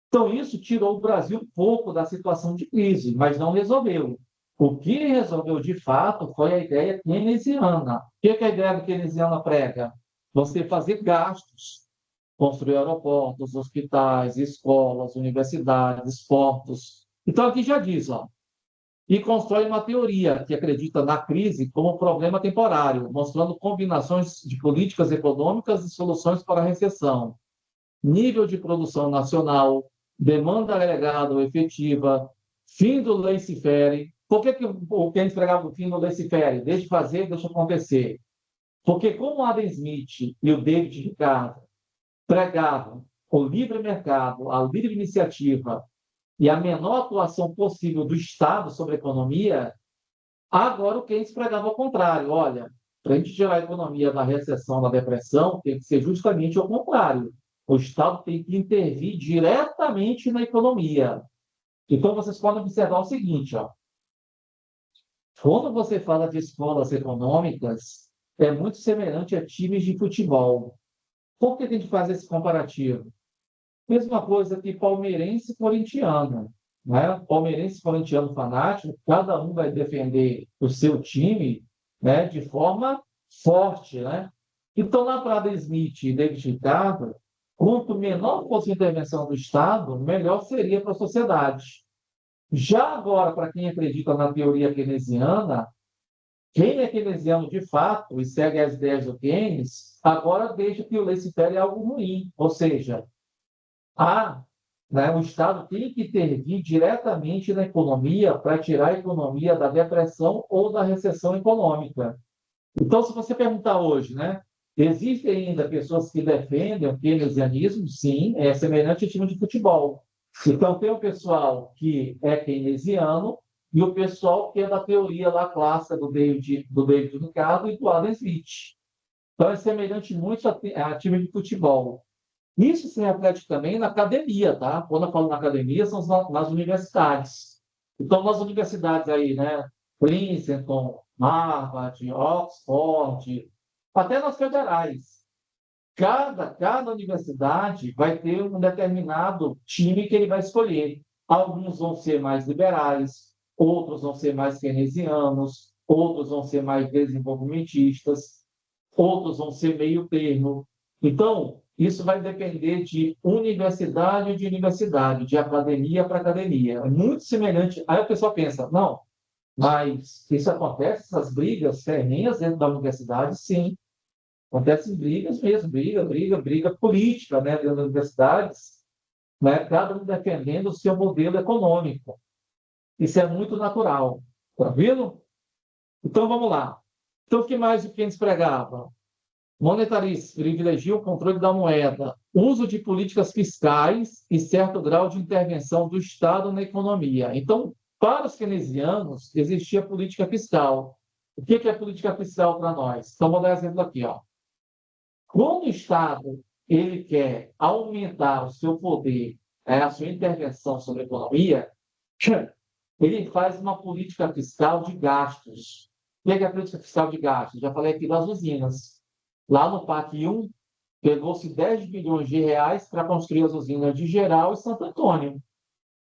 Então, isso tirou o Brasil um pouco da situação de crise, mas não resolveu. O que resolveu, de fato, foi a ideia keynesiana. O que a ideia keynesiana prega? Você fazer gastos, construir aeroportos, hospitais, escolas, universidades, portos. Então, aqui já diz, ó, e constrói uma teoria que acredita na crise como problema temporário, mostrando combinações de políticas econômicas e soluções para a recessão, nível de produção nacional, demanda agregada ou efetiva, fim do laissez-faire. Por que o Keynes pregava o fim do laissez-faire? Deixa fazer, deixa acontecer. Porque como o Adam Smith e o David Ricardo pregavam o livre mercado, a livre iniciativa e a menor atuação possível do Estado sobre a economia, agora o Keynes pregava ao contrário. Olha, para a gente tirar a economia da recessão, da depressão, tem que ser justamente o contrário. O Estado tem que intervir diretamente na economia. Então, vocês podem observar o seguinte, ó, quando você fala de escolas econômicas, é muito semelhante a times de futebol. Por que a gente faz esse comparativo? Mesma coisa que palmeirense e corintiano, né? Palmeirense e corintiano fanático, cada um vai defender o seu time, né, de forma forte, né? Então, na Prada Smith e David Ricardo, quanto menor fosse a intervenção do Estado, melhor seria para a sociedade. Já agora, para quem acredita na teoria keynesiana, quem é keynesiano de fato e segue as ideias do Keynes, agora deixa que o laissez-faire é algo ruim, ou seja, a, né, o Estado tem que intervir diretamente na economia para tirar a economia da depressão ou da recessão econômica. Então, se você perguntar hoje, né, existem ainda pessoas que defendem o keynesianismo? Sim, é semelhante a time de futebol. Então, tem o pessoal que é keynesiano e o pessoal que é da teoria lá clássica do David Ricardo e do Adam Smith. Então, é semelhante muito a time de futebol. Isso se reflete também na academia, tá? Quando eu falo na academia, são nas universidades. Então, nas universidades aí, né? Princeton, Harvard, Oxford, até nas federais. Cada universidade vai ter um determinado time que ele vai escolher. Alguns vão ser mais liberais, outros vão ser mais keynesianos, outros vão ser mais desenvolvimentistas, outros vão ser meio termo. Então, isso vai depender de universidade, de academia para academia. É muito semelhante. Aí o pessoal pensa, não, mas isso acontece, essas brigas ferrenhas dentro da universidade, sim. Acontecem brigas mesmo, briga política, né, dentro das universidades, né, cada um defendendo o seu modelo econômico. Isso é muito natural. Tranquilo? Então, vamos lá. Então, o que mais o Keynes pregava? Monetarismo privilegia o controle da moeda, uso de políticas fiscais e certo grau de intervenção do Estado na economia. Então, para os keynesianos, existia política fiscal. O que é política fiscal para nós? Então, vou dar um exemplo aqui. Ó. Quando o Estado ele quer aumentar o seu poder, a sua intervenção sobre a economia, ele faz uma política fiscal de gastos. O que é a política fiscal de gastos? Já falei aqui das usinas. Lá no PAC 1, pegou-se 10 bilhões de reais para construir as usinas de Geral e Santo Antônio.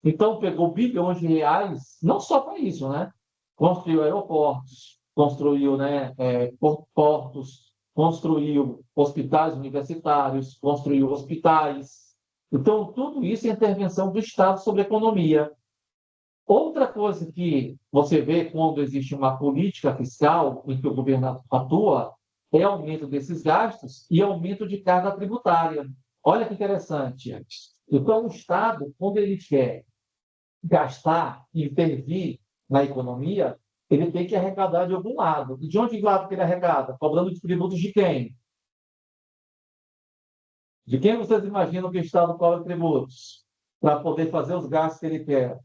Então, pegou bilhões de reais, não só para isso, né? Construiu aeroportos, construiu, né, portos, construiu hospitais universitários, construiu hospitais. Então, tudo isso é intervenção do Estado sobre a economia. Outra coisa que você vê quando existe uma política fiscal em que o governo atua é aumento desses gastos e aumento de carga tributária. Olha que interessante. Então, o Estado, quando ele quer gastar, intervir na economia, ele tem que arrecadar de algum lado. E de onde lado que ele arrecada? Cobrando de tributos de quem? De quem vocês imaginam que o Estado cobra tributos? Para poder fazer os gastos que ele quer?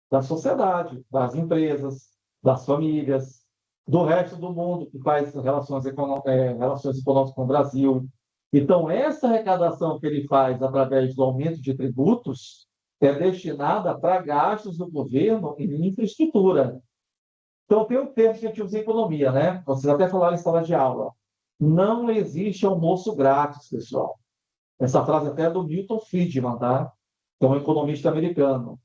Da sociedade, das empresas, das famílias, do resto do mundo que faz relações econômicas com o Brasil. Então, essa arrecadação que ele faz através do aumento de tributos é destinada para gastos do governo em infraestrutura. Então, tem um termo que a gente usa em economia, né? Vocês até falaram em sala de aula. Não existe almoço grátis, pessoal. Essa frase até é do Milton Friedman, tá? Que é um economista americano.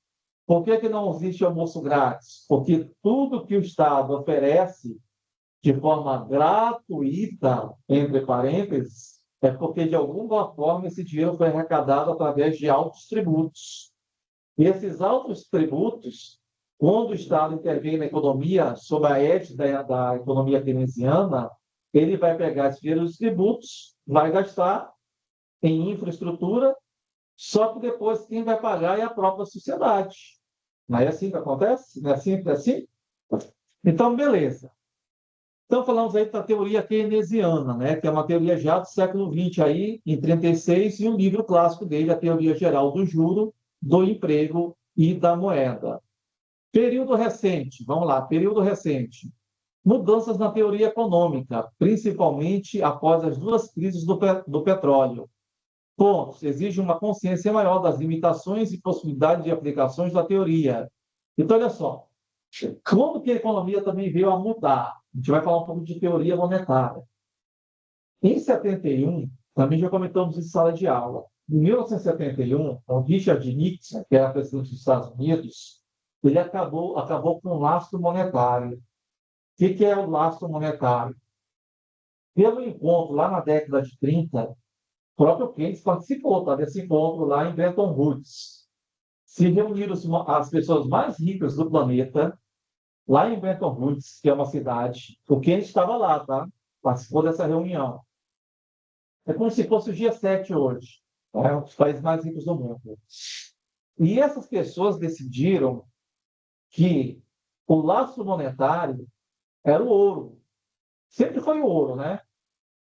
Por que não existe almoço grátis? Porque tudo que o Estado oferece de forma gratuita, entre parênteses, é porque, de alguma forma, esse dinheiro foi arrecadado através de altos tributos. E esses altos tributos, quando o Estado intervém na economia, sob a égide da economia keynesiana, ele vai pegar esse dinheiro dos tributos, vai gastar em infraestrutura, só que depois quem vai pagar é a própria sociedade. Não é assim que acontece? Não é assim? É assim? Então, beleza. Então, falamos aí da teoria keynesiana, né? Que é uma teoria já do século XX, aí, em 36, e um livro clássico dele, a Teoria Geral do Juro, do Emprego e da Moeda. Período recente, vamos lá, período recente. Mudanças na teoria econômica, principalmente após as duas crises do petróleo. Pontos. Exige uma consciência maior das limitações e possibilidades de aplicações da teoria. Então, olha só, como que a economia também veio a mudar? A gente vai falar um pouco de teoria monetária. Em 71, também já comentamos em sala de aula. Em 1971, o Richard Nixon, que era presidente dos Estados Unidos, ele acabou com o lastro monetário. O que é o lastro monetário? Pelo encontro lá na década de 30, o próprio Keynes participou, tá, desse encontro lá em Bretton Woods. Se reuniram as pessoas mais ricas do planeta, lá em Bretton Woods, que é uma cidade. O Keynes estava lá, tá? Participou dessa reunião. É como se fosse o G7 hoje, tá? Os países mais ricos do mundo. E essas pessoas decidiram que o lastro monetário era o ouro. Sempre foi o ouro, né?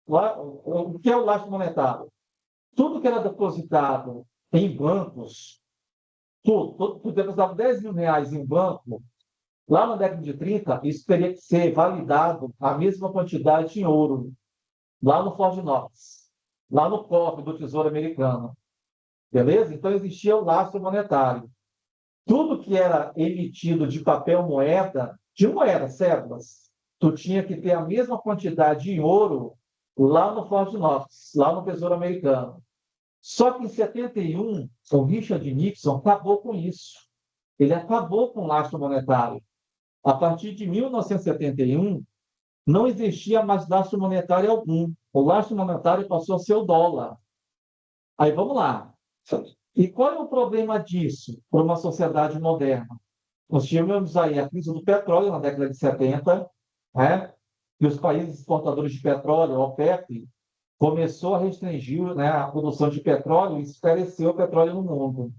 O que é o lastro monetário? Tudo que era depositado em bancos, tudo depositava 10 mil reais em banco, lá na década de 30, isso teria que ser validado a mesma quantidade em ouro, lá no Fort Knox, lá no cofre do Tesouro Americano. Beleza? Então existia o lastro monetário. Tudo que era emitido de papel moeda, de moeda, cédulas, tu tinha que ter a mesma quantidade em ouro lá no Fort Knox, lá no Tesouro Americano. Só que em 71, o Richard Nixon acabou com isso. Ele acabou com o lastro monetário. A partir de 1971, não existia mais lastro monetário algum. O lastro monetário passou a ser o dólar. Aí vamos lá. E qual é o problema disso para uma sociedade moderna? Nós tivemos aí a crise do petróleo na década de 70, né? E os países exportadores de petróleo, a OPEP, começou a restringir, né, a produção de petróleo e esclareceu o petróleo no mundo.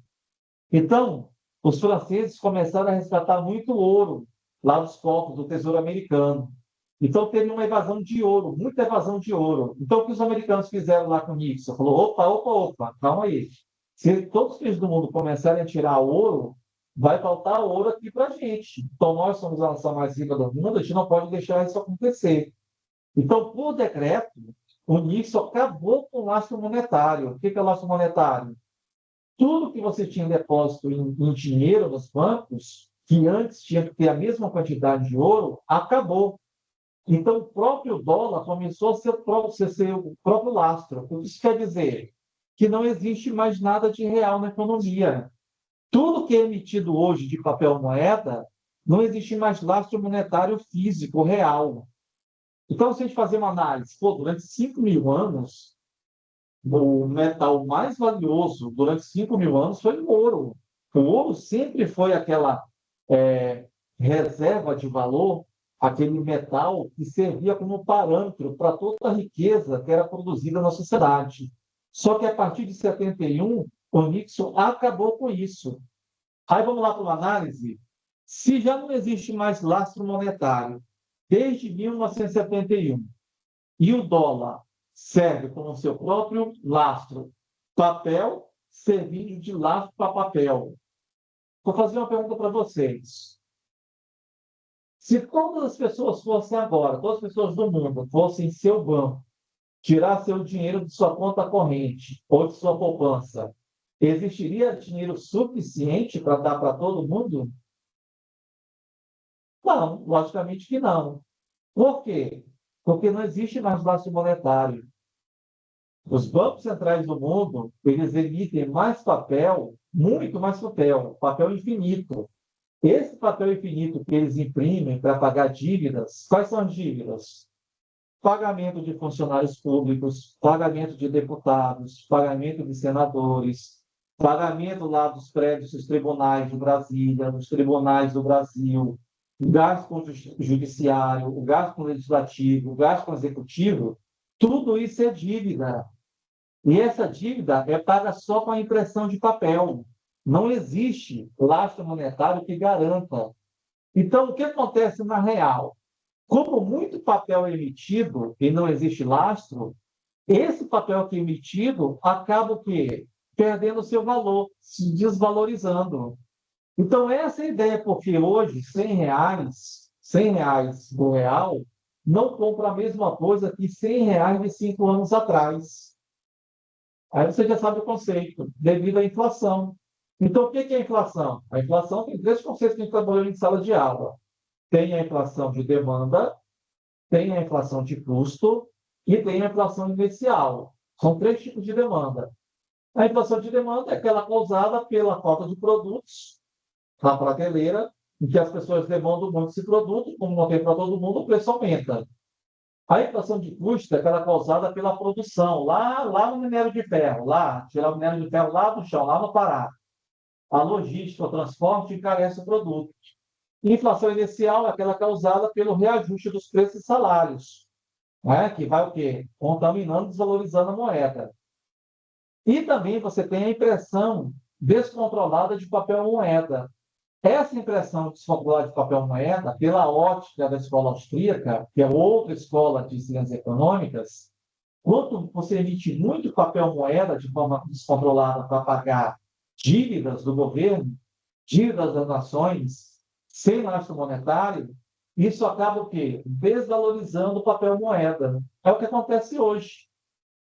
Então, os franceses começaram a resgatar muito ouro lá dos cofres do Tesouro Americano. Então, teve uma evasão de ouro, muita evasão de ouro. Então, o que os americanos fizeram lá com o Nixon? Falou, opa, calma aí. Se todos os países do mundo começarem a tirar ouro, vai faltar ouro aqui para a gente. Então, nós somos a nação mais rica do mundo, a gente não pode deixar isso acontecer. Então, por decreto, o Nixon acabou com o lastro monetário. O que é o lastro monetário? Tudo que você tinha depósito em dinheiro nos bancos, que antes tinha que ter a mesma quantidade de ouro, acabou. Então, o próprio dólar começou ser o próprio lastro. O que isso quer dizer? Que não existe mais nada de real na economia. Tudo que é emitido hoje de papel moeda, não existe mais lastro monetário físico, real. Então, se a gente fazer uma análise, pô, durante 5.000 anos, o metal mais valioso durante 5.000 anos foi o ouro. O ouro sempre foi aquela é, reserva de valor, aquele metal que servia como parâmetro para toda a riqueza que era produzida na sociedade. Só que a partir de 71, o Nixon acabou com isso. Aí vamos lá para uma análise. Se já não existe mais lastro monetário desde 1971 e o dólar serve como seu próprio lastro, papel servindo de lastro para papel. Vou fazer uma pergunta para vocês. Se todas as pessoas fossem agora, todas as pessoas do mundo fossem seu banco, tirar seu dinheiro de sua conta corrente ou de sua poupança, existiria dinheiro suficiente para dar para todo mundo? Não, logicamente que não. Por quê? Porque não existe mais lastro monetário. Os bancos centrais do mundo, eles emitem mais papel, muito mais papel, papel infinito. Esse papel infinito que eles imprimem para pagar dívidas, quais são as dívidas? Pagamento de funcionários públicos, pagamento de deputados, pagamento de senadores, pagamento lá dos prédios dos tribunais de Brasília, dos tribunais do Brasil, o gasto com o judiciário, o gasto com o legislativo, o gasto com o executivo, tudo isso é dívida. E essa dívida é paga só com a impressão de papel. Não existe lastro monetário que garanta. Então, o que acontece na real? Como muito papel é emitido e não existe lastro, esse papel que é emitido acaba o quê? Perdendo seu valor, se desvalorizando. Então, essa é a ideia, porque hoje, R$ 100 do real não compra a mesma coisa que R$ 100 de 5 anos atrás. Aí você já sabe o conceito, devido à inflação. Então, o que é a inflação? A inflação tem três conceitos que a gente trabalhou em sala de aula. Tem a inflação de demanda, tem a inflação de custo e tem a inflação inicial. São três tipos de demanda. A inflação de demanda é aquela causada pela falta de produtos na prateleira, em que as pessoas demandam muito esse produto, como não tem para todo mundo, o preço aumenta. A inflação de custo é aquela causada pela produção, lá no minério de ferro, tirar o minério de ferro lá do chão, lá no Pará. A logística, o transporte encarece o produto. Inflação inicial é aquela causada pelo reajuste dos preços e salários, né? Que vai o quê? Contaminando, desvalorizando a moeda. E também você tem a impressão descontrolada de papel moeda. Essa impressão descontrolada de papel moeda, pela ótica da escola austríaca, que é outra escola de ciências econômicas, quando você emite muito papel moeda de forma descontrolada para pagar dívidas do governo, dívidas das nações, sem lastro monetário, isso acaba o quê? Desvalorizando o papel moeda. É o que acontece hoje.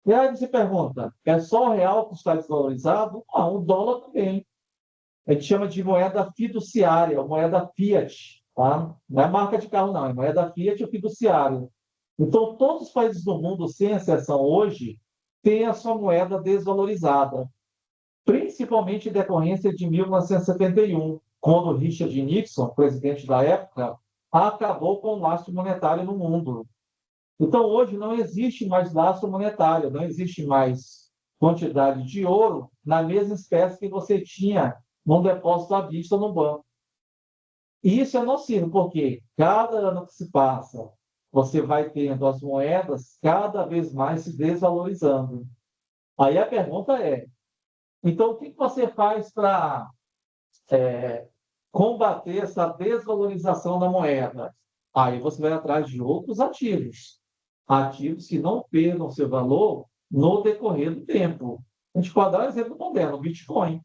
E aí você pergunta, é só o real que está desvalorizado? Não, o dólar também. A gente chama de moeda fiduciária, moeda Fiat. Tá? Não é marca de carro, não, é moeda Fiat ou fiduciária. Então, todos os países do mundo, sem exceção hoje, têm a sua moeda desvalorizada, principalmente em decorrência de 1971, quando Richard Nixon, presidente da época, acabou com o lastro monetário no mundo. Então, hoje não existe mais lastro monetário, não existe mais quantidade de ouro na mesma espécie que você tinha num depósito à vista no banco. E isso é nocivo, porque cada ano que se passa, você vai tendo as moedas cada vez mais se desvalorizando. Aí a pergunta é, então o que você faz para combater essa desvalorização da moeda? Aí você vai atrás de outros ativos, ativos que não percam seu valor no decorrer do tempo. A gente pode dar um exemplo moderno, o Bitcoin.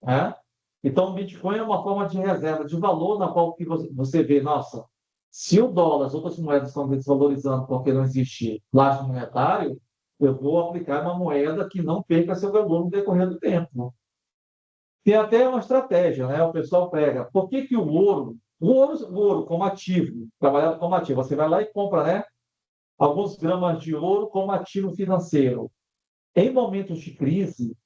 Né? Então, o Bitcoin é uma forma de reserva de valor na qual que você vê, nossa, se o dólar, as outras moedas estão desvalorizando porque não existe lastro monetário, eu vou aplicar uma moeda que não perca seu valor no decorrer do tempo. tem até uma estratégia, né? O pessoal pega. Por que que o ouro como ativo, trabalhado como ativo, você vai lá e compra, né? Alguns gramas de ouro como ativo financeiro. Em momentos de crise,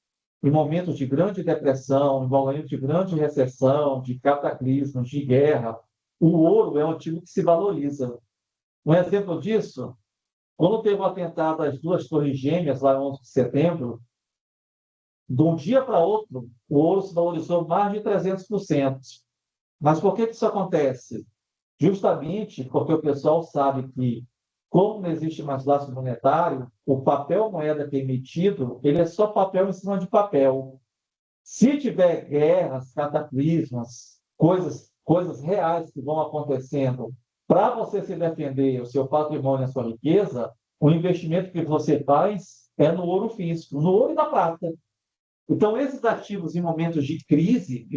em momentos de grande depressão, em momentos de grande recessão, de cataclismo, de guerra, o ouro é um ativo que se valoriza. Um exemplo disso, quando teve o atentado às duas torres gêmeas, lá em 11 de setembro, de um dia para outro, o ouro se valorizou mais de 300%. Mas por que que isso acontece? Justamente porque o pessoal sabe que, como não existe mais laço monetário, o papel moeda que é emitido, ele é só papel em cima de papel. Se tiver guerras, cataclismas, coisas reais que vão acontecendo, para você se defender, o seu patrimônio, a sua riqueza, o investimento que você faz é no ouro físico, no ouro e na prata. Então, esses ativos em momentos de crise,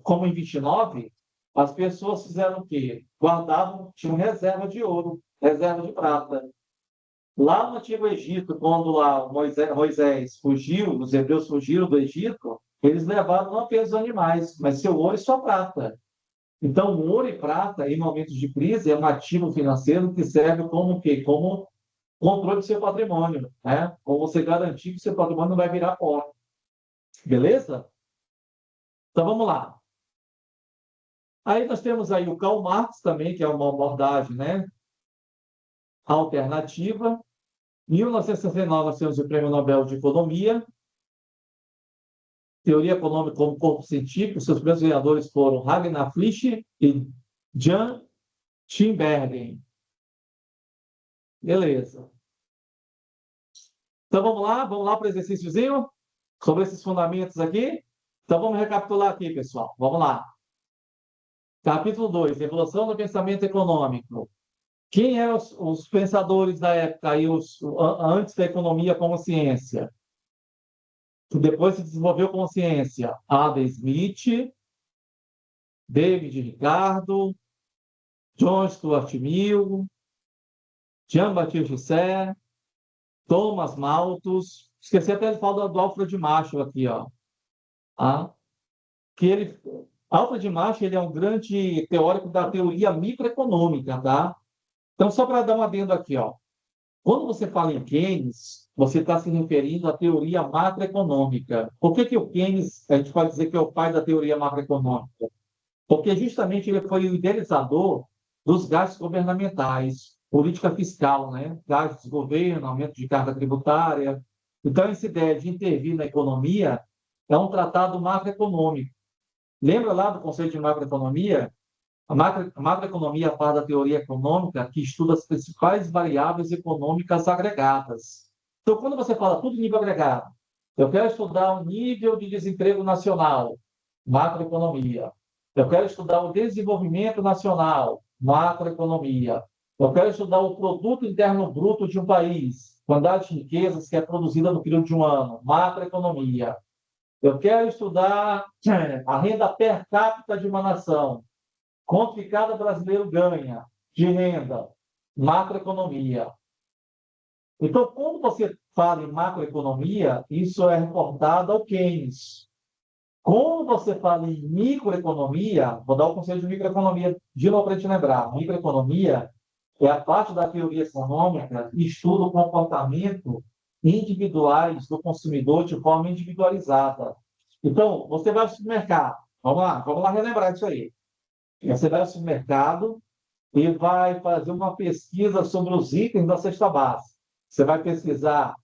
como em 29, as pessoas fizeram o quê? Guardavam, tinham reserva de ouro, reserva de prata. Lá no Antigo Egito, quando lá Moisés fugiu, os hebreus fugiram do Egito, eles levaram não apenas os animais, mas seu ouro e sua prata. Então, o ouro e prata, em momentos de crise, é um ativo financeiro que serve como o quê? Como controle do seu patrimônio, né? Como você garantir que seu patrimônio não vai virar pó. Beleza? Então, vamos lá. Aí nós temos aí o Karl Marx também, que é uma abordagem, né, alternativa. Em 1969, nós temos o Prêmio Nobel de Economia, Teoria Econômica como Corpo Científico. Seus primeiros ganhadores foram Ragnar Frisch e Jan Tinbergen. Beleza. Então vamos lá para o exercíciozinho sobre esses fundamentos aqui. Então vamos recapitular aqui, pessoal. Vamos lá. Capítulo 2, Evolução do Pensamento Econômico. Quem eram os pensadores da época, aí, antes da economia como ciência? Que depois se desenvolveu como ciência? Adam Smith, David Ricardo, John Stuart Mill, Jean-Baptiste Rousseau, Thomas Malthus. Esqueci até de falar do Alfred Marshall aqui, ó. Ah, que ele, Alfred Marshall, ele é um grande teórico da teoria microeconômica, tá? Então, só para dar um adendo aqui, ó. Quando você fala em Keynes, você está se referindo à teoria macroeconômica. Por que que o Keynes, a gente pode dizer que é o pai da teoria macroeconômica? Porque justamente ele foi o idealizador dos gastos governamentais, política fiscal, né? Gastos de governo, aumento de carga tributária. Então, essa ideia de intervir na economia é um tratado macroeconômico. Lembra lá do conceito de macroeconomia? A macroeconomia é a parte da teoria econômica que estuda as principais variáveis econômicas agregadas. Então, quando você fala tudo em nível agregado, eu quero estudar o nível de desemprego nacional, macroeconomia. Eu quero estudar o desenvolvimento nacional, macroeconomia. Eu quero estudar o produto interno bruto de um país, quantidade de riquezas que é produzida no período de um ano, macroeconomia. Eu quero estudar a renda per capita de uma nação, quanto que cada brasileiro ganha de renda, macroeconomia. Então, quando você fala em macroeconomia, isso é reportado ao Keynes. Quando você fala em microeconomia, vou dar o conceito de microeconomia de novo para te lembrar. Microeconomia é a parte da teoria econômica que estuda o comportamento individuais do consumidor de forma individualizada. Então, você vai ao supermercado. Vamos lá relembrar isso aí. Você vai ao supermercado e vai fazer uma pesquisa sobre os itens da cesta básica. Você vai pesquisar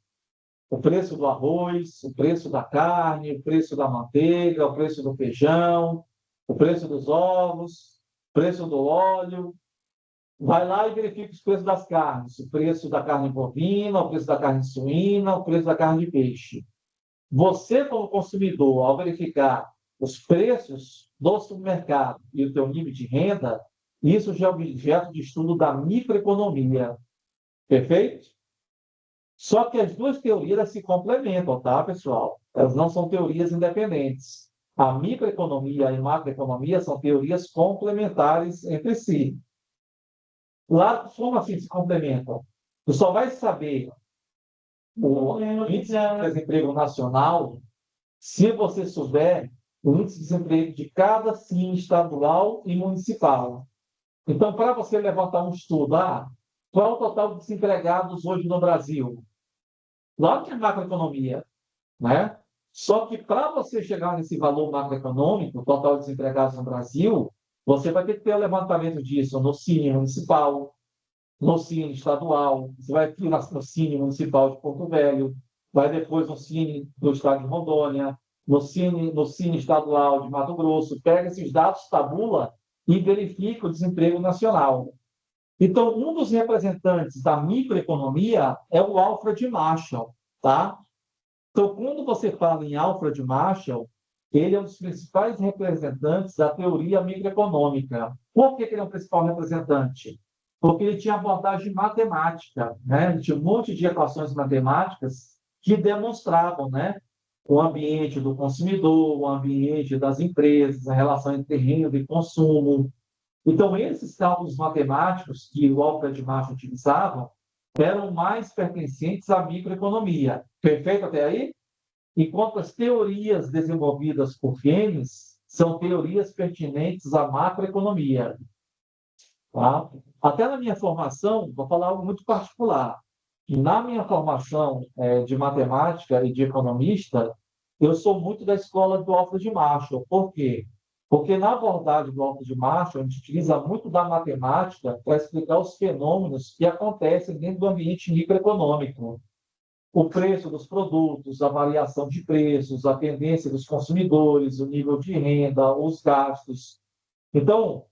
o preço do arroz, o preço da carne, o preço da manteiga, o preço do feijão, o preço dos ovos, o preço do óleo. Vai lá e verifica os preços das carnes, o preço da carne bovina, o preço da carne suína, o preço da carne de peixe. Você, como consumidor, ao verificar os preços do supermercado e o teu nível de renda, isso já é objeto de estudo da microeconomia. Perfeito? Só que as duas teorias se complementam, tá, pessoal? Elas não são teorias independentes. A microeconomia e a macroeconomia são teorias complementares entre si. Lá, como assim se complementam? Tu só vai saber o índice de desemprego nacional se você souber o índice de desemprego de cada SIM estadual e municipal. Então, para você levantar um estudo, qual é o total de desempregados hoje no Brasil? Claro que é macroeconomia, né? Só que para você chegar nesse valor macroeconômico, total de desempregados no Brasil, você vai ter que ter o levantamento disso no Cine municipal, no Cine estadual, você vai aqui no Cine municipal de Porto Velho, vai depois no Cine do estado de Rondônia, no Cine estadual de Mato Grosso, pega esses dados, tabula e verifica o desemprego nacional. Então, um dos representantes da microeconomia é o Alfred Marshall, tá? Então, quando você fala em Alfred Marshall, ele é um dos principais representantes da teoria microeconômica. Por que ele é o principal representante? Porque ele tinha abordagem matemática, né? Ele tinha um monte de equações matemáticas que demonstravam, né, o ambiente do consumidor, o ambiente das empresas, a relação entre renda e consumo. Então, esses cálculos matemáticos que o Alfred Marshall utilizava eram mais pertencentes à microeconomia. Perfeito até aí? Enquanto as teorias desenvolvidas por Keynes são teorias pertinentes à macroeconomia. Tá? Até na minha formação, vou falar algo muito particular. Na minha formação de matemática e de economista, eu sou muito da escola do Alfred Marshall. Por quê? Porque na abordagem do Alfred Marshall, a gente utiliza muito da matemática para explicar os fenômenos que acontecem dentro do ambiente microeconômico. O preço dos produtos, a variação de preços, a tendência dos consumidores, o nível de renda, os gastos. Então,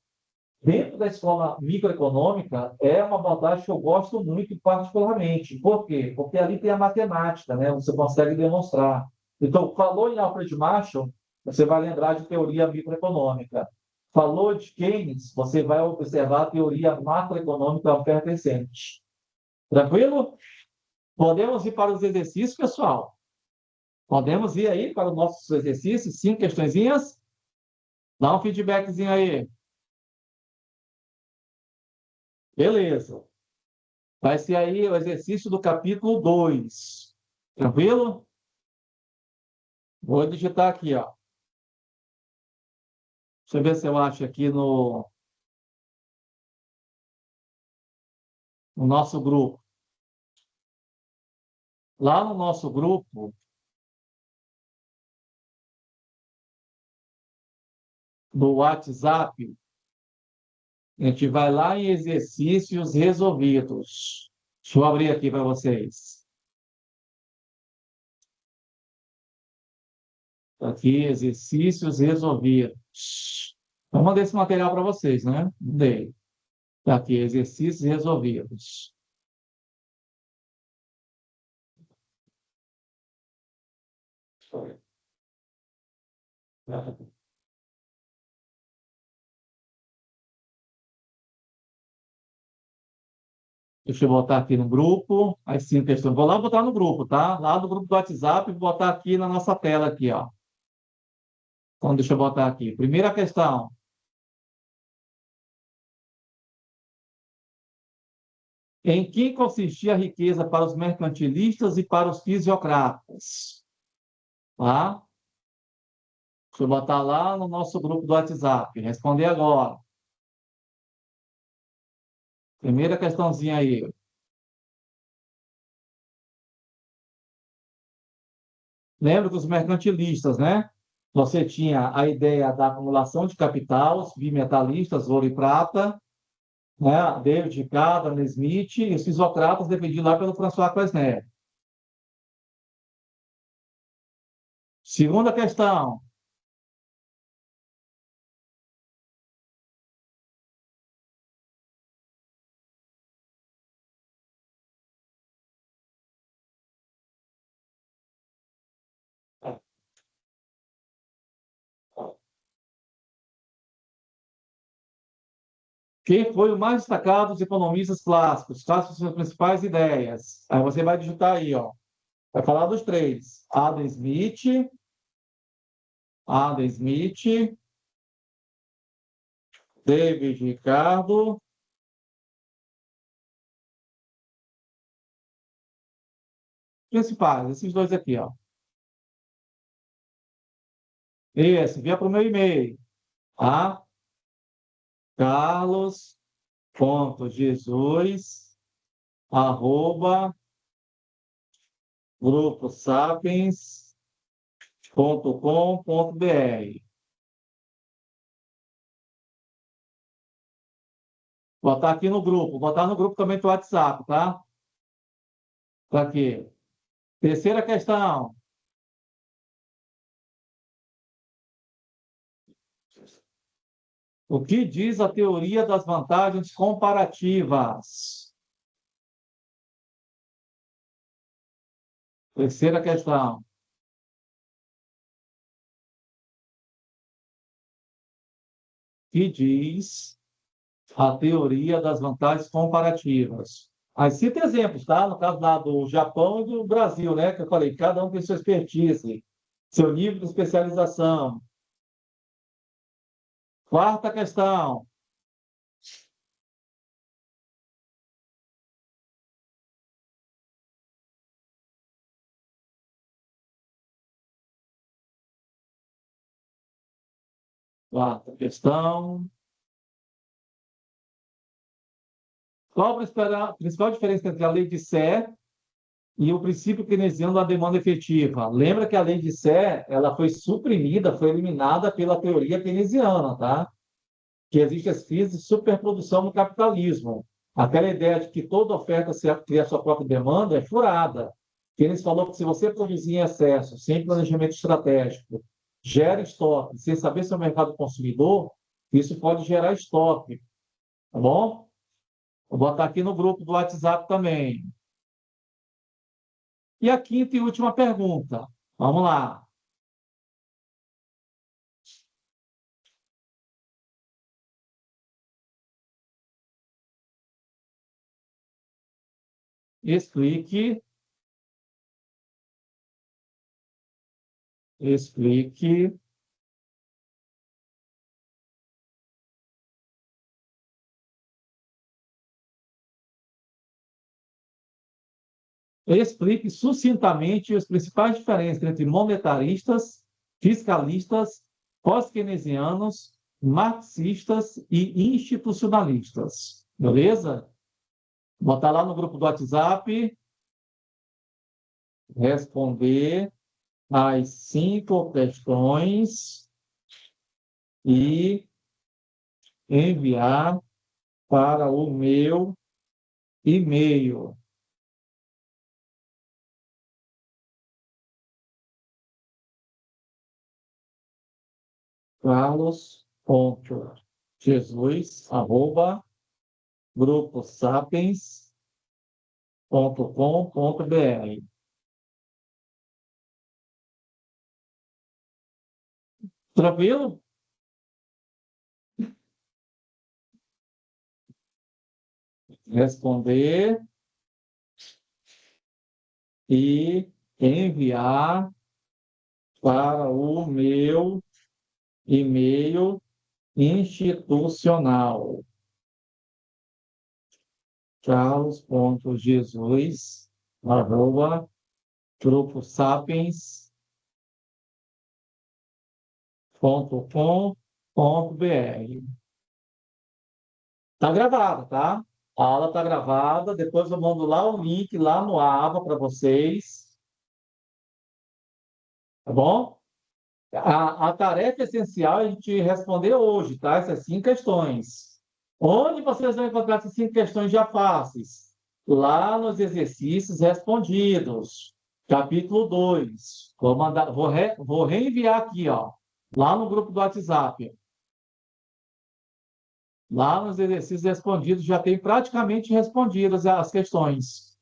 dentro da escola microeconômica, é uma abordagem que eu gosto muito particularmente. Por quê? Porque ali tem a matemática, né? Você consegue demonstrar. Então, falou em Alfred Marshall, você vai lembrar de teoria microeconômica. Falou de Keynes, você vai observar a teoria macroeconômica pertencente. Tranquilo? Podemos ir para os exercícios, pessoal? Podemos ir aí para os nossos exercícios? 5 questõezinhas? Dá um feedbackzinho aí. Beleza. Vai ser aí o exercício do capítulo 2. Tranquilo? Vou digitar aqui, ó. Deixa eu ver se eu acho aqui no nosso grupo. Lá no nosso grupo do WhatsApp, a gente vai lá em exercícios resolvidos. Deixa eu abrir aqui para vocês. Aqui, exercícios resolvidos. Eu mandei esse material para vocês, né? Mandei. Tá aqui, exercícios resolvidos. Deixa eu botar aqui no grupo. As 5 questões. Vou lá botar no grupo, tá? Lá no grupo do WhatsApp, vou botar aqui na nossa tela aqui, ó. Então, deixa eu botar aqui. Primeira questão. Em que consistia a riqueza para os mercantilistas e para os fisiocratas? Tá? Deixa eu botar lá no nosso grupo do WhatsApp. Responder agora. Primeira questãozinha aí. Lembra dos mercantilistas, né? Você tinha a ideia da acumulação de capital, os bimetalistas, ouro e prata, né? David Ricardo, Adam Smith, e os fisiocratas defendidos lá pelo François Quesnel. Segunda questão. Quem foi o mais destacado dos economistas clássicos? Quais são suas principais ideias? Aí você vai digitar aí, ó. Vai falar dos três. Adam Smith, David Ricardo. Principais, esses dois aqui, ó. Esse, envia para o meu e-mail, tá? carlos.jesus, arroba, gruposapiens.com.br. Botar aqui no grupo, botar no grupo também do WhatsApp, tá? Tá aqui. Terceira questão. O que diz a teoria das vantagens comparativas? Terceira questão. O que diz a teoria das vantagens comparativas? Aí cita exemplos, tá? No caso lá do Japão e do Brasil, né? Que eu falei, cada um tem sua expertise, seu nível de especialização. Quarta questão. Quarta questão. Qual a principal diferença entre a lei de Sé e o princípio keynesiano da demanda efetiva? Lembra que a lei de Sé, ela foi suprimida, foi eliminada pela teoria keynesiana, tá? Que existe as crises de superprodução no capitalismo. Aquela ideia de que toda oferta cria sua própria demanda é furada. Keynes falou que se você produzir em excesso, sem planejamento estratégico, gera estoque, sem saber se é o mercado consumidor, isso pode gerar estoque, tá bom? Vou botar aqui no grupo do WhatsApp também. E a quinta e última pergunta. Vamos lá. Explique, explique, explique sucintamente as principais diferenças entre monetaristas, fiscalistas, pós-keynesianos, marxistas e institucionalistas. Beleza? Botar lá no grupo do WhatsApp, responder as 5 questões e enviar para o meu e-mail. carlos.jesus@gruposapiens.com.br. Tranquilo? Responder e enviar para o meu e-mail institucional. carlos.jesus@gruposapiens.com.br. Está gravado, tá? A aula está gravada. Depois eu mando lá o link lá no aba para vocês, tá bom? A tarefa essencial é a gente responder hoje, tá? Essas 5 questões. Onde vocês vão encontrar essas 5 questões já fáceis? Lá nos exercícios respondidos, capítulo 2. Vou mandar, vou reenviar aqui, ó, lá no grupo do WhatsApp. Lá nos exercícios respondidos já tem praticamente respondidas as questões.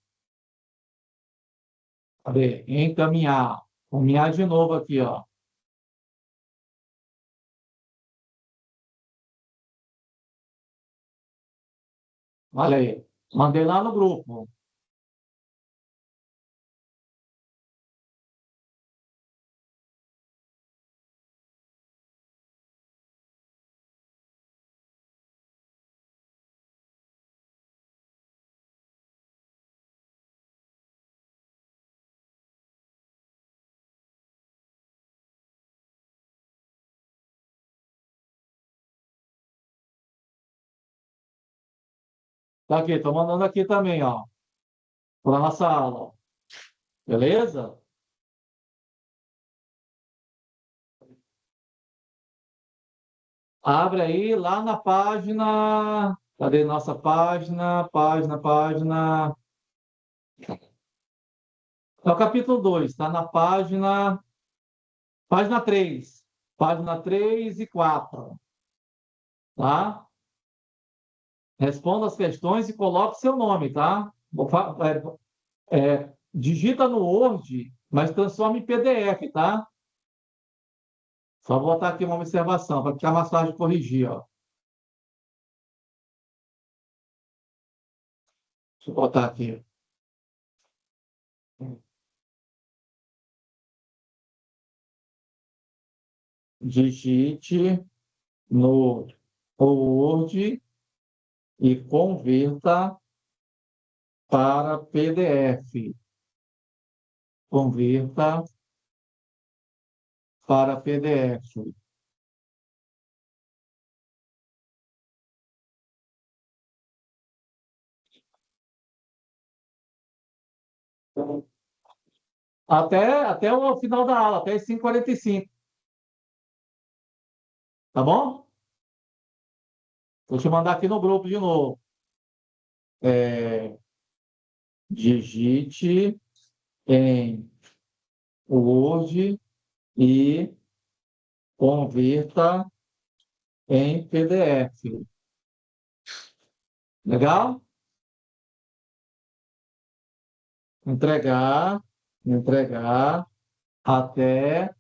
Cadê? Encaminhar. Encaminhar de novo aqui, ó. Olha aí. Mandei lá no grupo. Tá aqui, estou mandando aqui também, ó, para nossa aula. Beleza? Abre aí lá na página. Cadê nossa página? Página. É o capítulo 2, está na página 3. Página 3 e 4. Tá? Responda as questões e coloque seu nome, tá? Digita no Word, mas transforma em PDF, tá? Só vou botar aqui uma observação para ficar mais fácil de corrigir, ó. Deixa eu botar aqui. Digite no Word e converta para PDF. Converta para PDF. Até o final da aula, até as 5h45. Tá bom? Vou te mandar aqui no grupo de novo. Digite em Word e converta em PDF. Legal? Entregar até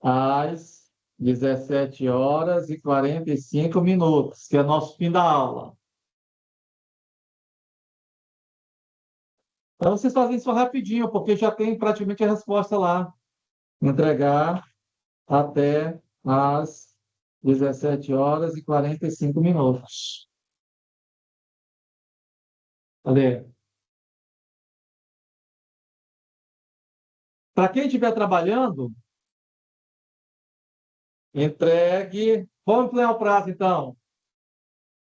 às 17h45, que é nosso fim da aula. Então, vocês fazem isso rapidinho, porque já tem praticamente a resposta lá. Entregar até às 17h45. Cadê? Para quem estiver trabalhando, entregue. Vamos ampliar o prazo, então.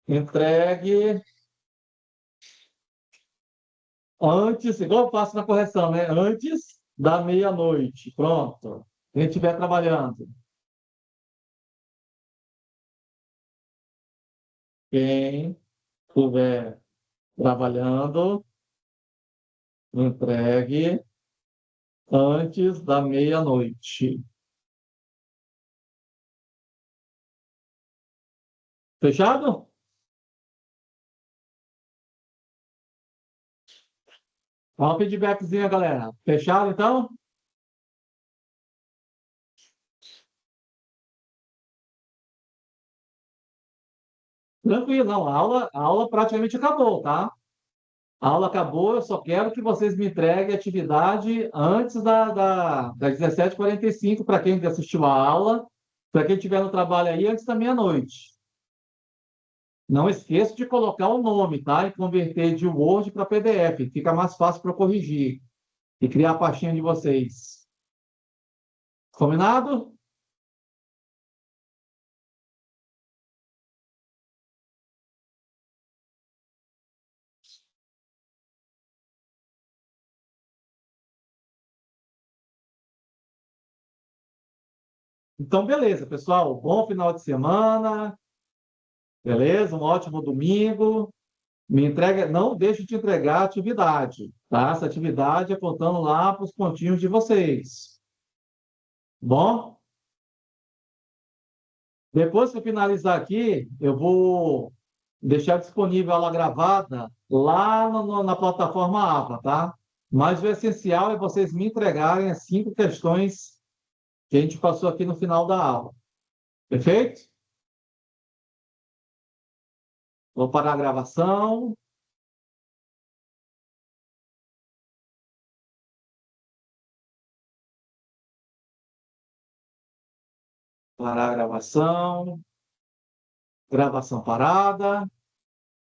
Entregue antes, igual eu faço na correção, né? Antes da meia-noite. Pronto. Quem estiver trabalhando. Quem estiver trabalhando, entregue antes da meia-noite. Fechado? Dá um feedbackzinho, galera. Fechado, então? Tranquilo, não. A aula praticamente acabou, tá? A aula acabou, eu só quero que vocês me entreguem a atividade antes das 17h45, para quem assistiu a aula, para quem estiver no trabalho aí, antes da meia-noite. Não esqueça de colocar o nome, tá? E converter de Word para PDF. Fica mais fácil para corrigir e criar a pastinha de vocês. Combinado? Então, beleza, pessoal. Bom final de semana. Beleza? Um ótimo domingo. Me entrega, não deixe de entregar a atividade, tá? Essa atividade apontando lá para os pontinhos de vocês. Bom, depois que eu finalizar aqui, eu vou deixar disponível ela gravada lá na plataforma AVA, tá? Mas o essencial é vocês me entregarem as 5 questões que a gente passou aqui no final da aula. Perfeito? Vou parar a gravação. Parar a gravação. Gravação parada.